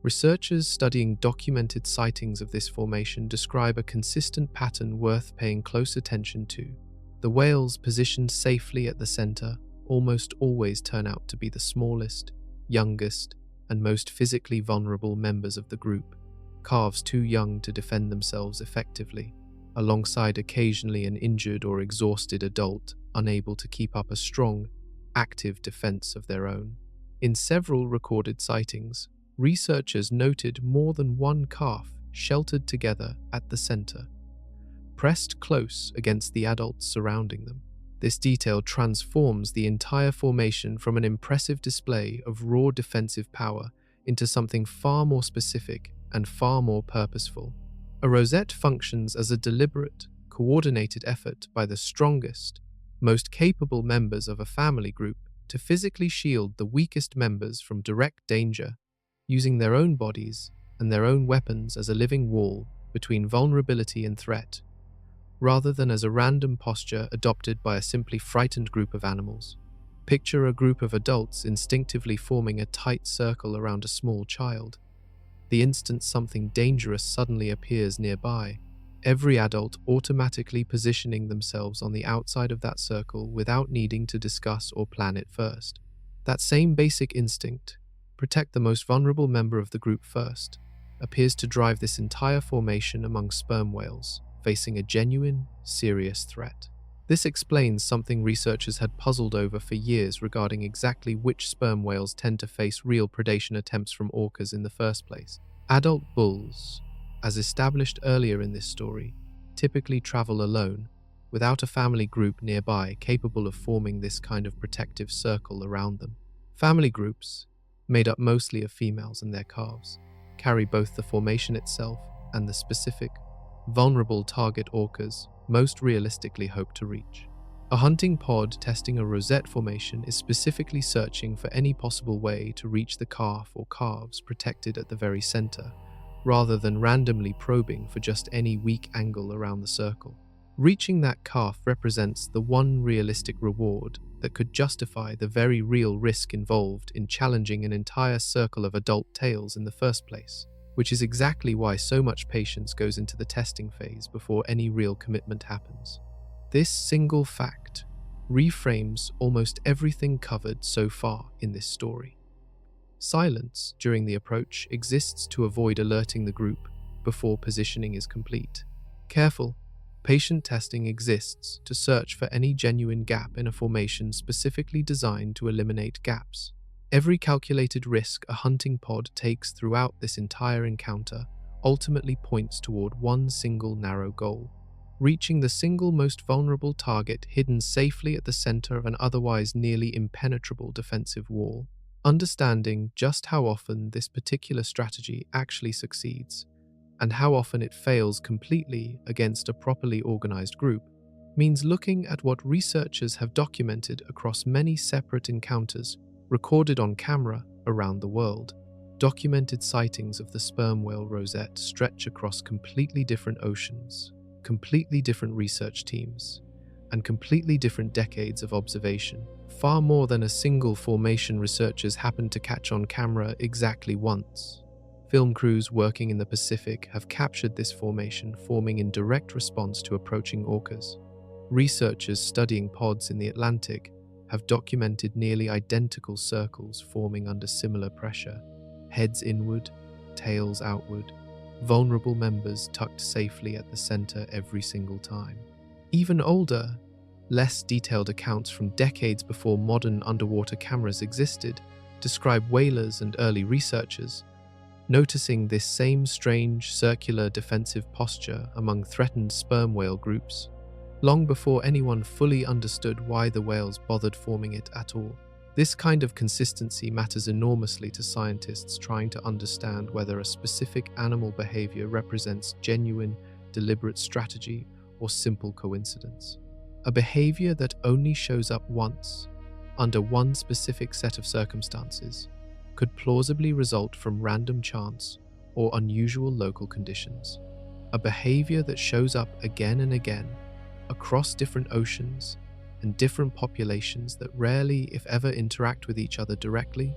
Researchers studying documented sightings of this formation describe a consistent pattern worth paying close attention to. The whales positioned safely at the center almost always turn out to be the smallest, youngest, and most physically vulnerable members of the group, calves too young to defend themselves effectively, alongside occasionally an injured or exhausted adult unable to keep up a strong, active defense of their own. In several recorded sightings, researchers noted more than one calf sheltered together at the center, pressed close against the adults surrounding them. This detail transforms the entire formation from an impressive display of raw defensive power into something far more specific and far more purposeful. A rosette functions as a deliberate, coordinated effort by the strongest, most capable members of a family group to physically shield the weakest members from direct danger, using their own bodies and their own weapons as a living wall between vulnerability and threat, rather than as a random posture adopted by a simply frightened group of animals. Picture a group of adults instinctively forming a tight circle around a small child. The instant something dangerous suddenly appears nearby, every adult automatically positioning themselves on the outside of that circle without needing to discuss or plan it first. That same basic instinct, protect the most vulnerable member of the group first, appears to drive this entire formation among sperm whales, facing a genuine, serious threat. This explains something researchers had puzzled over for years regarding exactly which sperm whales tend to face real predation attempts from orcas in the first place. Adult bulls, as established earlier in this story, typically travel alone, without a family group nearby capable of forming this kind of protective circle around them. Family groups, made up mostly of females and their calves, carry both the formation itself and the specific, vulnerable target orcas most realistically hope to reach. A hunting pod testing a rosette formation is specifically searching for any possible way to reach the calf or calves protected at the very center, rather than randomly probing for just any weak angle around the circle. Reaching that calf represents the one realistic reward that could justify the very real risk involved in challenging an entire circle of adult tails in the first place, which is exactly why so much patience goes into the testing phase before any real commitment happens. This single fact reframes almost everything covered so far in this story. Silence during the approach exists to avoid alerting the group before positioning is complete. Careful, patient testing exists to search for any genuine gap in a formation specifically designed to eliminate gaps. Every calculated risk a hunting pod takes throughout this entire encounter ultimately points toward one single narrow goal: reaching the single most vulnerable target hidden safely at the center of an otherwise nearly impenetrable defensive wall. Understanding just how often this particular strategy actually succeeds, and how often it fails completely against a properly organized group, means looking at what researchers have documented across many separate encounters recorded on camera around the world. Documented sightings of the sperm whale rosette stretch across completely different oceans, completely different research teams and completely different decades of observation. Far more than a single formation researchers happened to catch on camera exactly once. Film crews working in the Pacific have captured this formation forming in direct response to approaching orcas. Researchers studying pods in the Atlantic have documented nearly identical circles forming under similar pressure, heads inward, tails outward, vulnerable members tucked safely at the center every single time. Even older, less detailed accounts from decades before modern underwater cameras existed describe whalers and early researchers noticing this same strange circular defensive posture among threatened sperm whale groups, long before anyone fully understood why the whales bothered forming it at all. This kind of consistency matters enormously to scientists trying to understand whether a specific animal behavior represents genuine, deliberate strategy or simple coincidence. A behavior that only shows up once, under one specific set of circumstances, could plausibly result from random chance or unusual local conditions. A behavior that shows up again and again, across different oceans and different populations that rarely, if ever, interact with each other directly,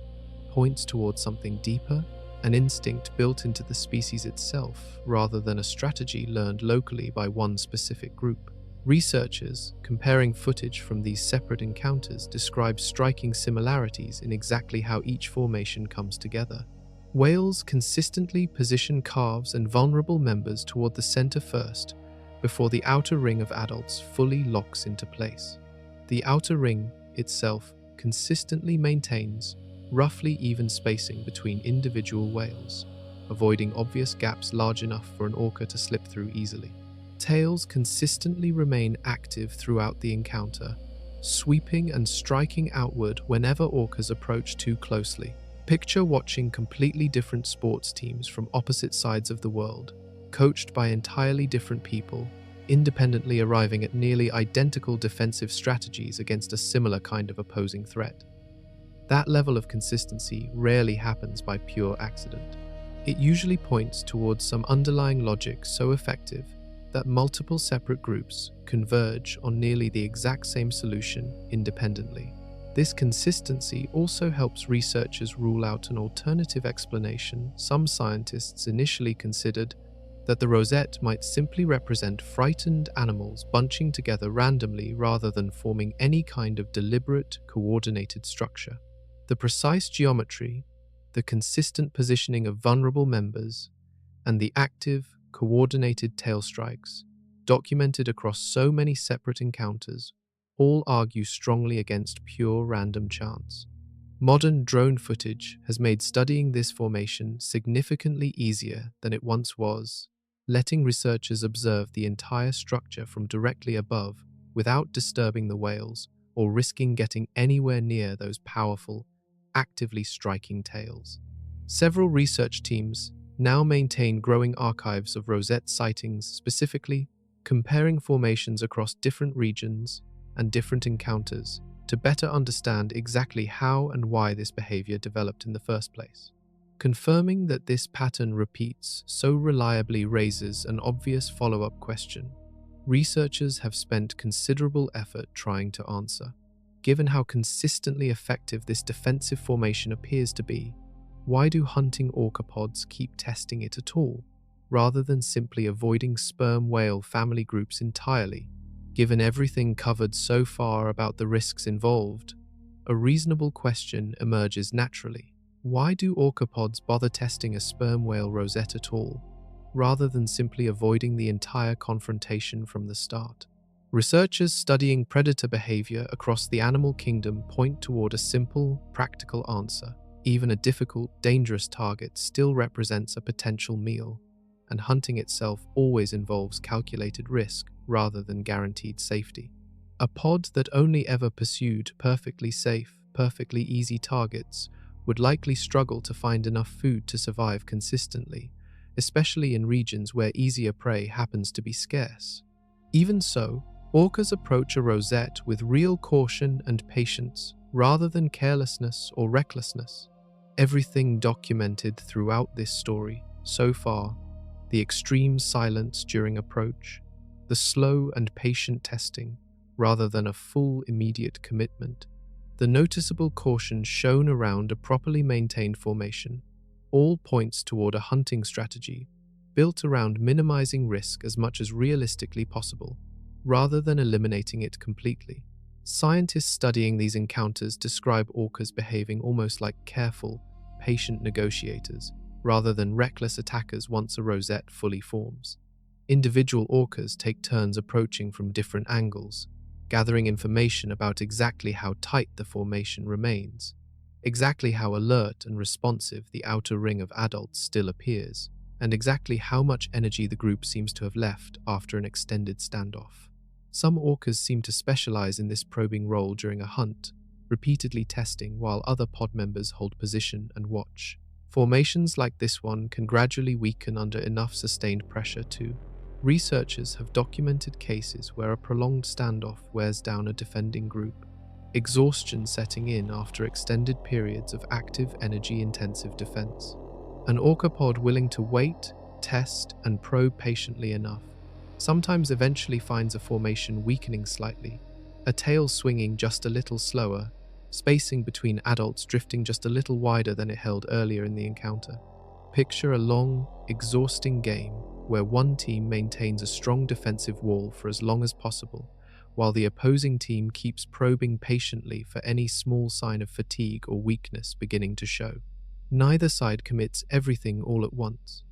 points towards something deeper, an instinct built into the species itself rather than a strategy learned locally by one specific group. Researchers, comparing footage from these separate encounters, describe striking similarities in exactly how each formation comes together. Whales consistently position calves and vulnerable members toward the center first, before the outer ring of adults fully locks into place. The outer ring itself consistently maintains roughly even spacing between individual whales, avoiding obvious gaps large enough for an orca to slip through easily. Tails consistently remain active throughout the encounter, sweeping and striking outward whenever orcas approach too closely. Picture watching completely different sports teams from opposite sides of the world, coached by entirely different people, independently arriving at nearly identical defensive strategies against a similar kind of opposing threat. That level of consistency rarely happens by pure accident. It usually points towards some underlying logic so effective that multiple separate groups converge on nearly the exact same solution independently. This consistency also helps researchers rule out an alternative explanation. Some scientists initially considered that the rosette might simply represent frightened animals bunching together randomly rather than forming any kind of deliberate, coordinated structure. The precise geometry, the consistent positioning of vulnerable members, and the active, coordinated tail strikes, documented across so many separate encounters, all argue strongly against pure random chance. Modern drone footage has made studying this formation significantly easier than it once was, letting researchers observe the entire structure from directly above without disturbing the whales or risking getting anywhere near those powerful, actively striking tails. Several research teams now maintain growing archives of rosette sightings, specifically comparing formations across different regions and different encounters to better understand exactly how and why this behavior developed in the first place. Confirming that this pattern repeats so reliably raises an obvious follow-up question. Researchers have spent considerable effort trying to answer. Given how consistently effective this defensive formation appears to be, why do hunting orca pods keep testing it at all, rather than simply avoiding sperm whale family groups entirely? Given everything covered so far about the risks involved, a reasonable question emerges naturally. Why do orca pods bother testing a sperm whale rosette at all, rather than simply avoiding the entire confrontation from the start? Researchers studying predator behavior across the animal kingdom point toward a simple, practical answer. Even a difficult, dangerous target still represents a potential meal, and hunting itself always involves calculated risk rather than guaranteed safety. A pod that only ever pursued perfectly safe, perfectly easy targets would likely struggle to find enough food to survive consistently, especially in regions where easier prey happens to be scarce. Even so, orcas approach a rosette with real caution and patience rather than carelessness or recklessness. Everything documented throughout this story, so far, the extreme silence during approach, the slow and patient testing, rather than a full immediate commitment. The noticeable caution shown around a properly maintained formation all points toward a hunting strategy built around minimizing risk as much as realistically possible, rather than eliminating it completely. Scientists studying these encounters describe orcas behaving almost like careful, patient negotiators, rather than reckless attackers once a rosette fully forms. Individual orcas take turns approaching from different angles, gathering information about exactly how tight the formation remains, exactly how alert and responsive the outer ring of adults still appears, and exactly how much energy the group seems to have left after an extended standoff. Some orcas seem to specialize in this probing role during a hunt, repeatedly testing while other pod members hold position and watch. Formations like this one can gradually weaken under enough sustained pressure too. Researchers have documented cases where a prolonged standoff wears down a defending group, exhaustion setting in after extended periods of active energy-intensive defense. An orca pod willing to wait, test, and probe patiently enough sometimes eventually finds a formation weakening slightly, a tail swinging just a little slower, spacing between adults drifting just a little wider than it held earlier in the encounter. Picture a long, exhausting game where one team maintains a strong defensive wall for as long as possible, while the opposing team keeps probing patiently for any small sign of fatigue or weakness beginning to show. Neither side commits everything all at once.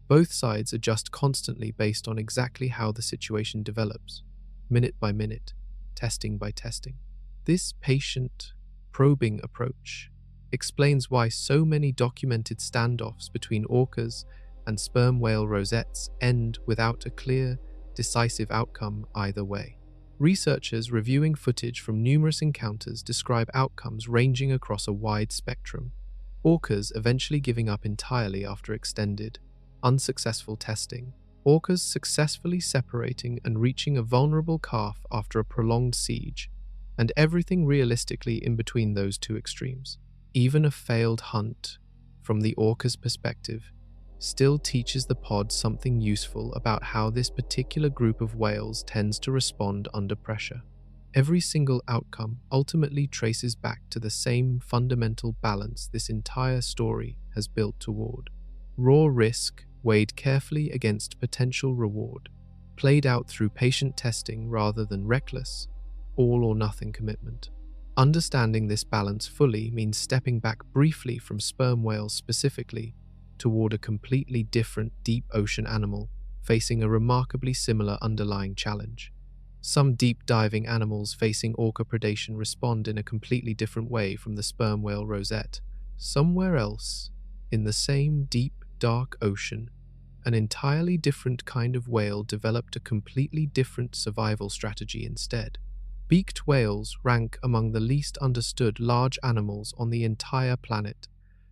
Both sides adjust constantly based on exactly how the situation develops, minute by minute, testing by testing. This patient, probing approach explains why so many documented standoffs between orcas and sperm whale rosettes end without a clear, decisive outcome either way. Researchers reviewing footage from numerous encounters describe outcomes ranging across a wide spectrum. Orcas eventually giving up entirely after extended, unsuccessful testing, orcas successfully separating and reaching a vulnerable calf after a prolonged siege, and everything realistically in between those two extremes. Even a failed hunt, from the orca's perspective, still teaches the pod something useful about how this particular group of whales tends to respond under pressure. Every single outcome ultimately traces back to the same fundamental balance this entire story has built toward. Raw risk weighed carefully against potential reward, played out through patient testing rather than reckless, all-or-nothing commitment. Understanding this balance fully means stepping back briefly from sperm whales specifically toward a completely different deep ocean animal facing a remarkably similar underlying challenge. Some deep-diving animals facing orca predation respond in a completely different way from the sperm whale rosette. Somewhere else, in the same deep, dark ocean, an entirely different kind of whale developed a completely different survival strategy instead. Beaked whales rank among the least understood large animals on the entire planet,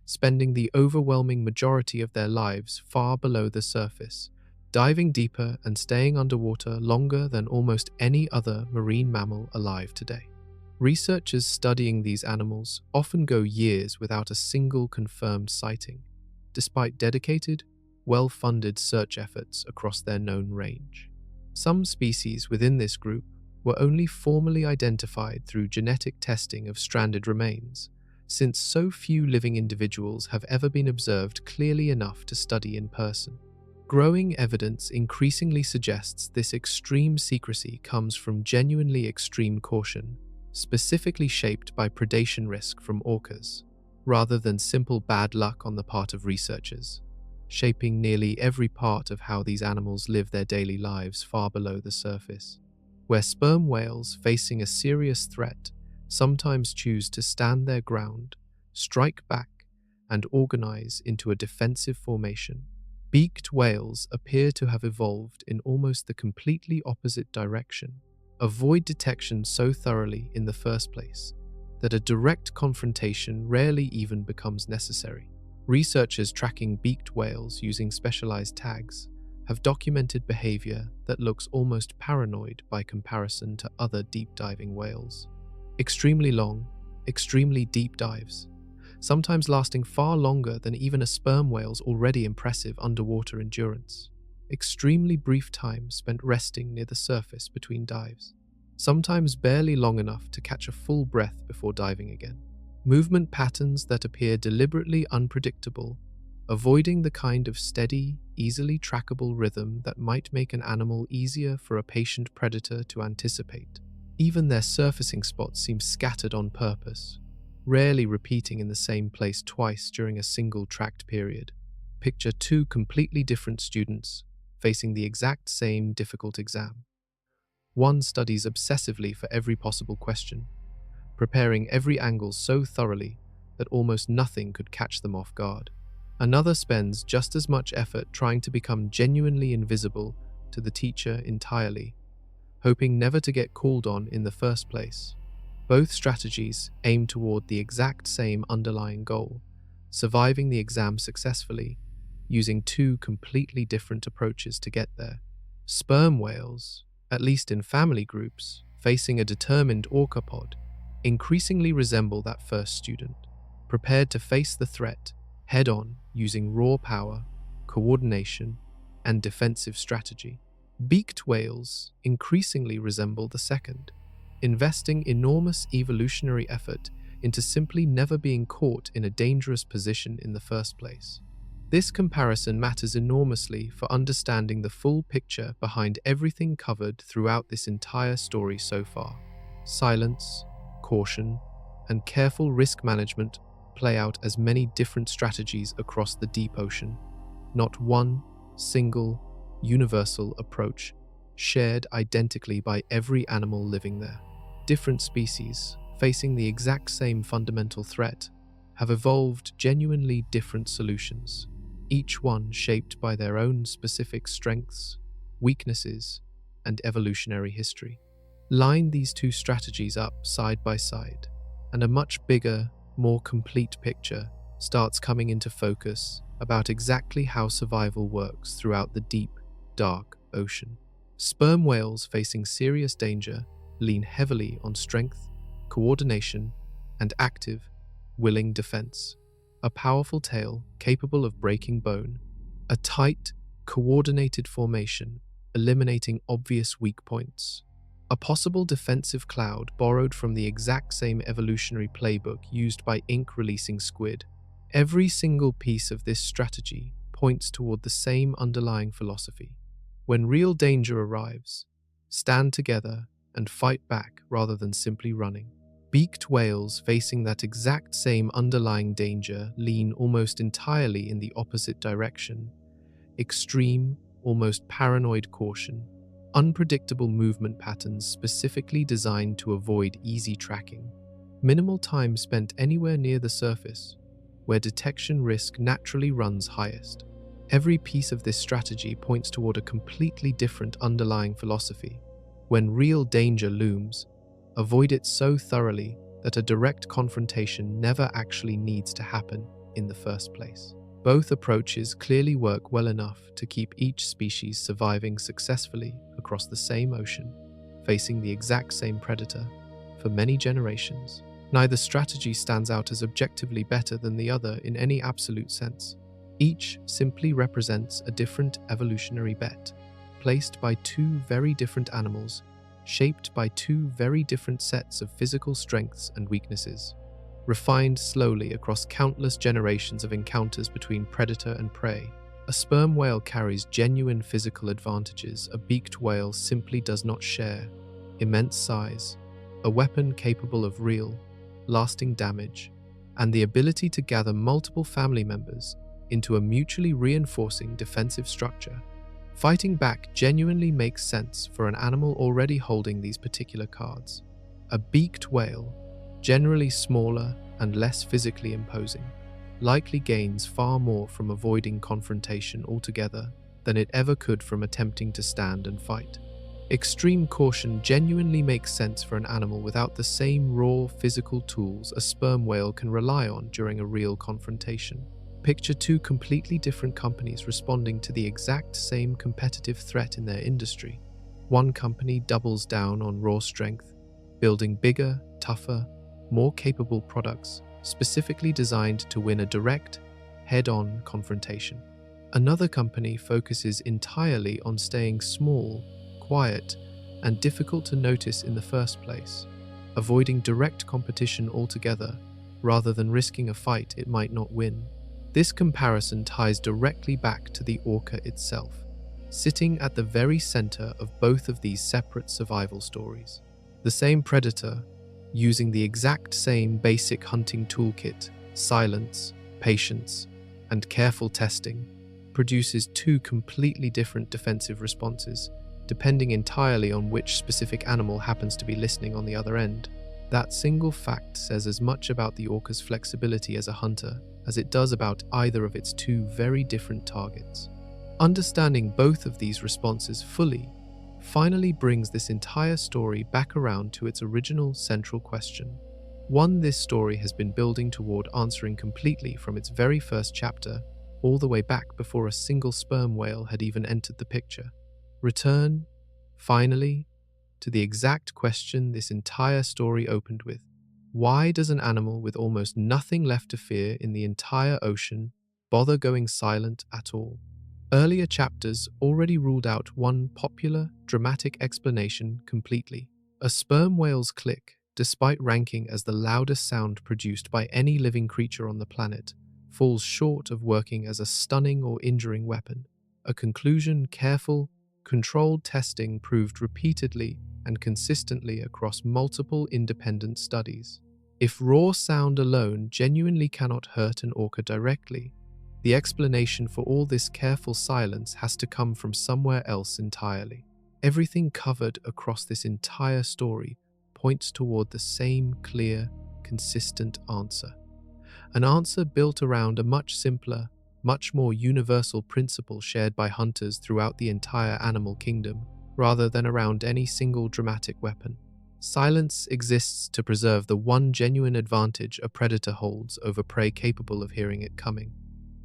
spending the overwhelming majority of their lives far below the surface, diving deeper and staying underwater longer than almost any other marine mammal alive today. Researchers studying these animals often go years without a single confirmed sighting, despite dedicated, well-funded search efforts across their known range. Some species within this group were only formally identified through genetic testing of stranded remains, since so few living individuals have ever been observed clearly enough to study in person. Growing evidence increasingly suggests this extreme secrecy comes from genuinely extreme caution, specifically shaped by predation risk from orcas, rather than simple bad luck on the part of researchers, shaping nearly every part of how these animals live their daily lives far below the surface. Where sperm whales facing a serious threat sometimes choose to stand their ground, strike back, and organize into a defensive formation, beaked whales appear to have evolved in almost the completely opposite direction, avoid detection so thoroughly in the first place that a direct confrontation rarely even becomes necessary. Researchers tracking beaked whales using specialized tags have documented behavior that looks almost paranoid by comparison to other deep-diving whales. Extremely long, extremely deep dives, sometimes lasting far longer than even a sperm whale's already impressive underwater endurance. extremely brief time spent resting near the surface between dives, sometimes barely long enough to catch a full breath before diving again. Movement patterns that appear deliberately unpredictable, avoiding the kind of steady, easily trackable rhythm that might make an animal easier for a patient predator to anticipate. Even their surfacing spots seem scattered on purpose, rarely repeating in the same place twice during a single tracked period. Picture two completely different students facing the exact same difficult exam. One studies obsessively for every possible question, preparing every angle so thoroughly that almost nothing could catch them off guard. Another spends just as much effort trying to become genuinely invisible to the teacher entirely, hoping never to get called on in the first place. Both strategies aim toward the exact same underlying goal, surviving the exam successfully, using two completely different approaches to get there. Sperm whales, at least in family groups, facing a determined orca pod, increasingly resemble that first student, prepared to face the threat head-on using raw power, coordination, and defensive strategy. Beaked whales increasingly resemble the second, investing enormous evolutionary effort into simply never being caught in a dangerous position in the first place. This comparison matters enormously for understanding the full picture behind everything covered throughout this entire story so far. Silence, caution, and careful risk management play out as many different strategies across the deep ocean, not one single, universal approach shared identically by every animal living there. Different species, facing the exact same fundamental threat, have evolved genuinely different solutions, each one shaped by their own specific strengths, weaknesses, and evolutionary history. Line these two strategies up side by side, and a much bigger, more complete picture starts coming into focus about exactly how survival works throughout the deep, dark ocean. Sperm whales facing serious danger lean heavily on strength, coordination, and active, willing defense. A powerful tail capable of breaking bone, a tight, coordinated formation eliminating obvious weak points, a possible defensive cloud borrowed from the exact same evolutionary playbook used by ink-releasing squid. Every single piece of this strategy points toward the same underlying philosophy. When real danger arrives, stand together and fight back rather than simply running. Beaked whales facing that exact same underlying danger lean almost entirely in the opposite direction. Extreme, almost paranoid caution, unpredictable movement patterns specifically designed to avoid easy tracking, minimal time spent anywhere near the surface, where detection risk naturally runs highest. Every piece of this strategy points toward a completely different underlying philosophy. When real danger looms, avoid it so thoroughly that a direct confrontation never actually needs to happen in the first place. Both approaches clearly work well enough to keep each species surviving successfully across the same ocean, facing the exact same predator for many generations. Neither strategy stands out as objectively better than the other in any absolute sense. Each simply represents a different evolutionary bet, placed by two very different animals, shaped by two very different sets of physical strengths and weaknesses, refined slowly across countless generations of encounters between predator and prey. A sperm whale carries genuine physical advantages a beaked whale simply does not share: immense size, a weapon capable of real, lasting damage, and the ability to gather multiple family members into a mutually reinforcing defensive structure. Fighting back genuinely makes sense for an animal already holding these particular cards. A beaked whale, generally smaller and less physically imposing, likely gains far more from avoiding confrontation altogether than it ever could from attempting to stand and fight. Extreme caution genuinely makes sense for an animal without the same raw physical tools a sperm whale can rely on during a real confrontation. Picture two completely different companies responding to the exact same competitive threat in their industry. One company doubles down on raw strength, building bigger, tougher, more capable products specifically designed to win a direct, head-on confrontation. Another company focuses entirely on staying small, quiet, and difficult to notice in the first place, avoiding direct competition altogether rather than risking a fight it might not win. This comparison ties directly back to the orca itself, sitting at the very center of both of these separate survival stories. The same predator, using the exact same basic hunting toolkit, silence, patience, and careful testing, produces two completely different defensive responses, depending entirely on which specific animal happens to be listening on the other end. That single fact says as much about the orca's flexibility as a hunter as it does about either of its two very different targets. Understanding both of these responses fully finally brings this entire story back around to its original central question, one this story has been building toward answering completely from its very first chapter, all the way back before a single sperm whale had even entered the picture. Return, finally, to the exact question this entire story opened with. Why does an animal with almost nothing left to fear in the entire ocean bother going silent at all? Earlier chapters already ruled out one popular, dramatic explanation completely. A sperm whale's click, despite ranking as the loudest sound produced by any living creature on the planet, falls short of working as a stunning or injuring weapon, a conclusion careful, controlled testing proved repeatedly and consistently across multiple independent studies. If raw sound alone genuinely cannot hurt an orca directly, the explanation for all this careful silence has to come from somewhere else entirely. Everything covered across this entire story points toward the same clear, consistent answer. An answer built around a much simpler, much more universal principle shared by hunters throughout the entire animal kingdom, rather than around any single dramatic weapon. Silence exists to preserve the one genuine advantage a predator holds over prey capable of hearing it coming: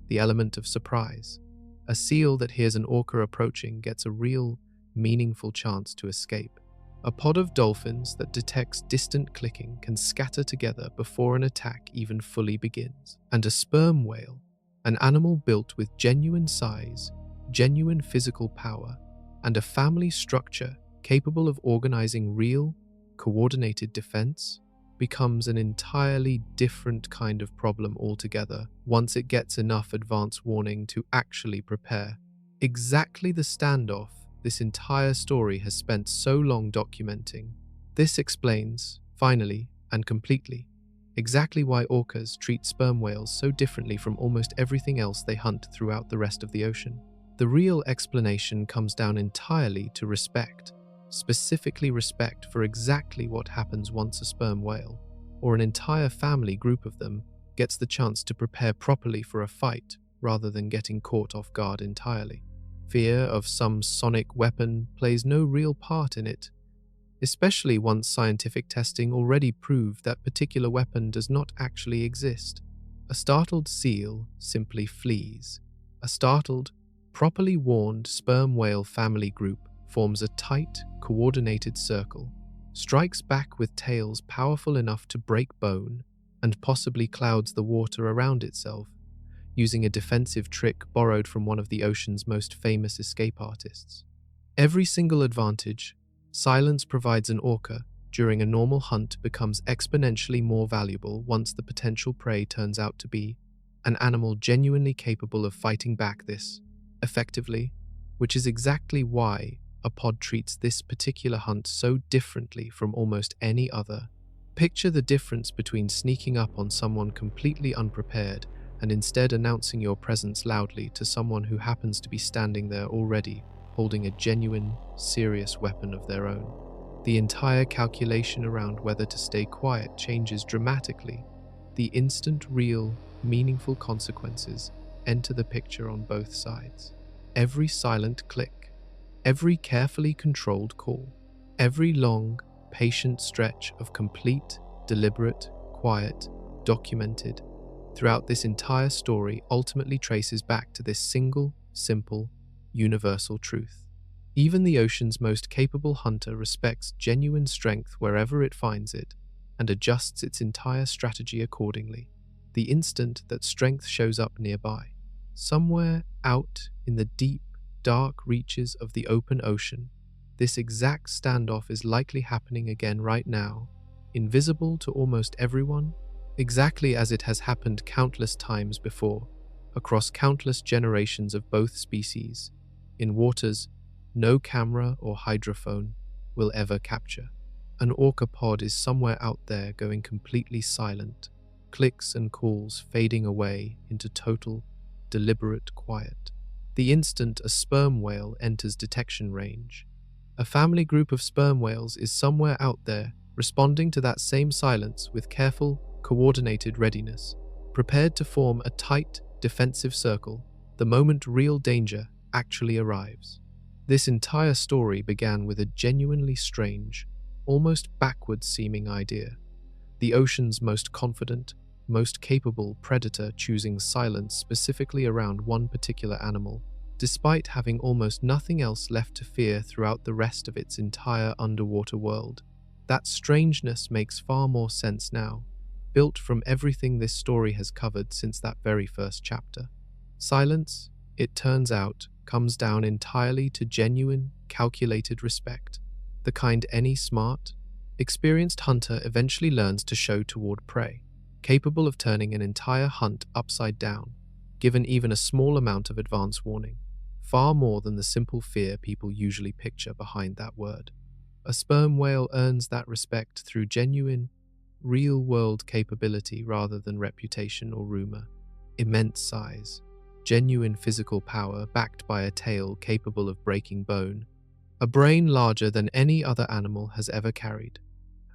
the element of surprise. A seal that hears an orca approaching gets a real, meaningful chance to escape. A pod of dolphins that detects distant clicking can scatter together before an attack even fully begins. And a sperm whale, an animal built with genuine size, genuine physical power, and a family structure capable of organizing real, coordinated defense, becomes an entirely different kind of problem altogether once it gets enough advance warning to actually prepare. Exactly the standoff this entire story has spent so long documenting. This explains, finally and completely, exactly why orcas treat sperm whales so differently from almost everything else they hunt throughout the rest of the ocean. The real explanation comes down entirely to respect, specifically respect for exactly what happens once a sperm whale, or an entire family group of them, gets the chance to prepare properly for a fight rather than getting caught off guard entirely. Fear of some sonic weapon plays no real part in it, especially once scientific testing already proved that particular weapon does not actually exist. A startled seal simply flees. A startled, properly warned sperm whale family group forms a tight, coordinated circle, strikes back with tails powerful enough to break bone, and possibly clouds the water around itself, using a defensive trick borrowed from one of the ocean's most famous escape artists. Every single advantage silence provides an orca during a normal hunt becomes exponentially more valuable once the potential prey turns out to be an animal genuinely capable of fighting back this effectively, which is exactly why a pod treats this particular hunt so differently from almost any other. Picture the difference between sneaking up on someone completely unprepared and instead announcing your presence loudly to someone who happens to be standing there already, holding a genuine, serious weapon of their own. The entire calculation around whether to stay quiet changes dramatically. The instant, real, meaningful consequences enter the picture on both sides. Every silent click, every carefully controlled call, every long, patient stretch of complete, deliberate, quiet, documented throughout this entire story ultimately traces back to this single, simple, universal truth. Even the ocean's most capable hunter respects genuine strength wherever it finds it and adjusts its entire strategy accordingly, the instant that strength shows up nearby. Somewhere out in the deep, dark reaches of the open ocean, this exact standoff is likely happening again right now, invisible to almost everyone, exactly as it has happened countless times before, across countless generations of both species, in waters no camera or hydrophone will ever capture. An orca pod is somewhere out there going completely silent, clicks and calls fading away into total, deliberate quiet. The instant a sperm whale enters detection range, a family group of sperm whales is somewhere out there, responding to that same silence with careful, coordinated readiness, prepared to form a tight, defensive circle the moment real danger actually arrives. This entire story began with a genuinely strange, almost backwards-seeming idea. The ocean's most confident, most capable predator choosing silence specifically around one particular animal, despite having almost nothing else left to fear throughout the rest of its entire underwater world. That strangeness makes far more sense now, built from everything this story has covered since that very first chapter. Silence, it turns out, comes down entirely to genuine, calculated respect, the kind any smart, experienced hunter eventually learns to show toward prey, capable of turning an entire hunt upside down, given even a small amount of advance warning, far more than the simple fear people usually picture behind that word. A sperm whale earns that respect through genuine, real-world capability rather than reputation or rumor. Immense size, genuine physical power backed by a tail capable of breaking bone, a brain larger than any other animal has ever carried,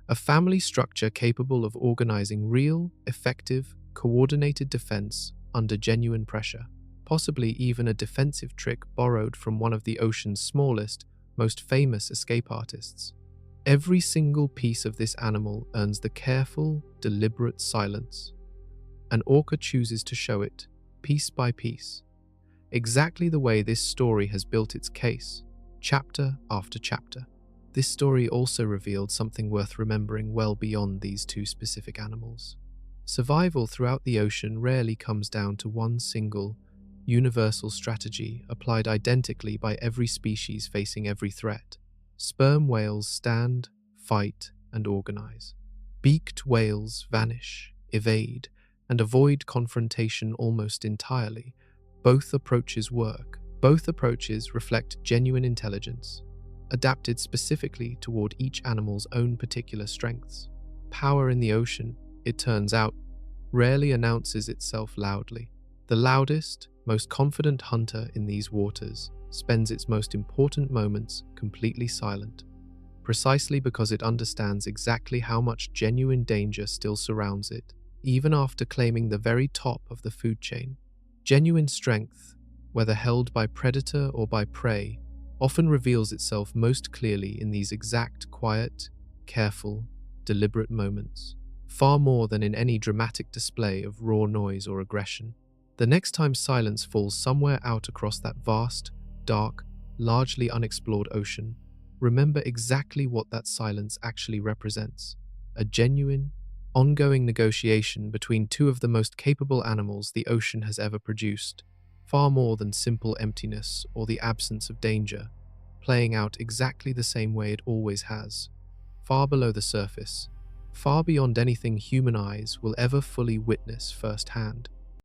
a family structure capable of organizing real, effective, coordinated defense under genuine pressure, possibly even a defensive trick borrowed from one of the ocean's smallest, most famous escape artists. Every single piece of this animal earns the careful, deliberate silence. An orca chooses to show it, piece by piece, exactly the way this story has built its case, chapter after chapter. This story also revealed something worth remembering well beyond these two specific animals. Survival throughout the ocean rarely comes down to one single, universal strategy applied identically by every species facing every threat. Sperm whales stand, fight, and organize. Beaked whales vanish, evade, and avoid confrontation almost entirely. Both approaches work. Both approaches reflect genuine intelligence, adapted specifically toward each animal's own particular strengths. Power in the ocean, it turns out, rarely announces itself loudly. The loudest, most confident hunter in these waters spends its most important moments completely silent, precisely because it understands exactly how much genuine danger still surrounds it, even after claiming the very top of the food chain. Genuine strength, whether held by predator or by prey, often reveals itself most clearly in these exact, quiet, careful, deliberate moments, far more than in any dramatic display of raw noise or aggression. The next time silence falls somewhere out across that vast, dark, largely unexplored ocean, remember exactly what that silence actually represents: a genuine, ongoing negotiation between two of the most capable animals the ocean has ever produced, far more than simple emptiness or the absence of danger, playing out exactly the same way it always has, far below the surface, far beyond anything human eyes will ever fully witness firsthand.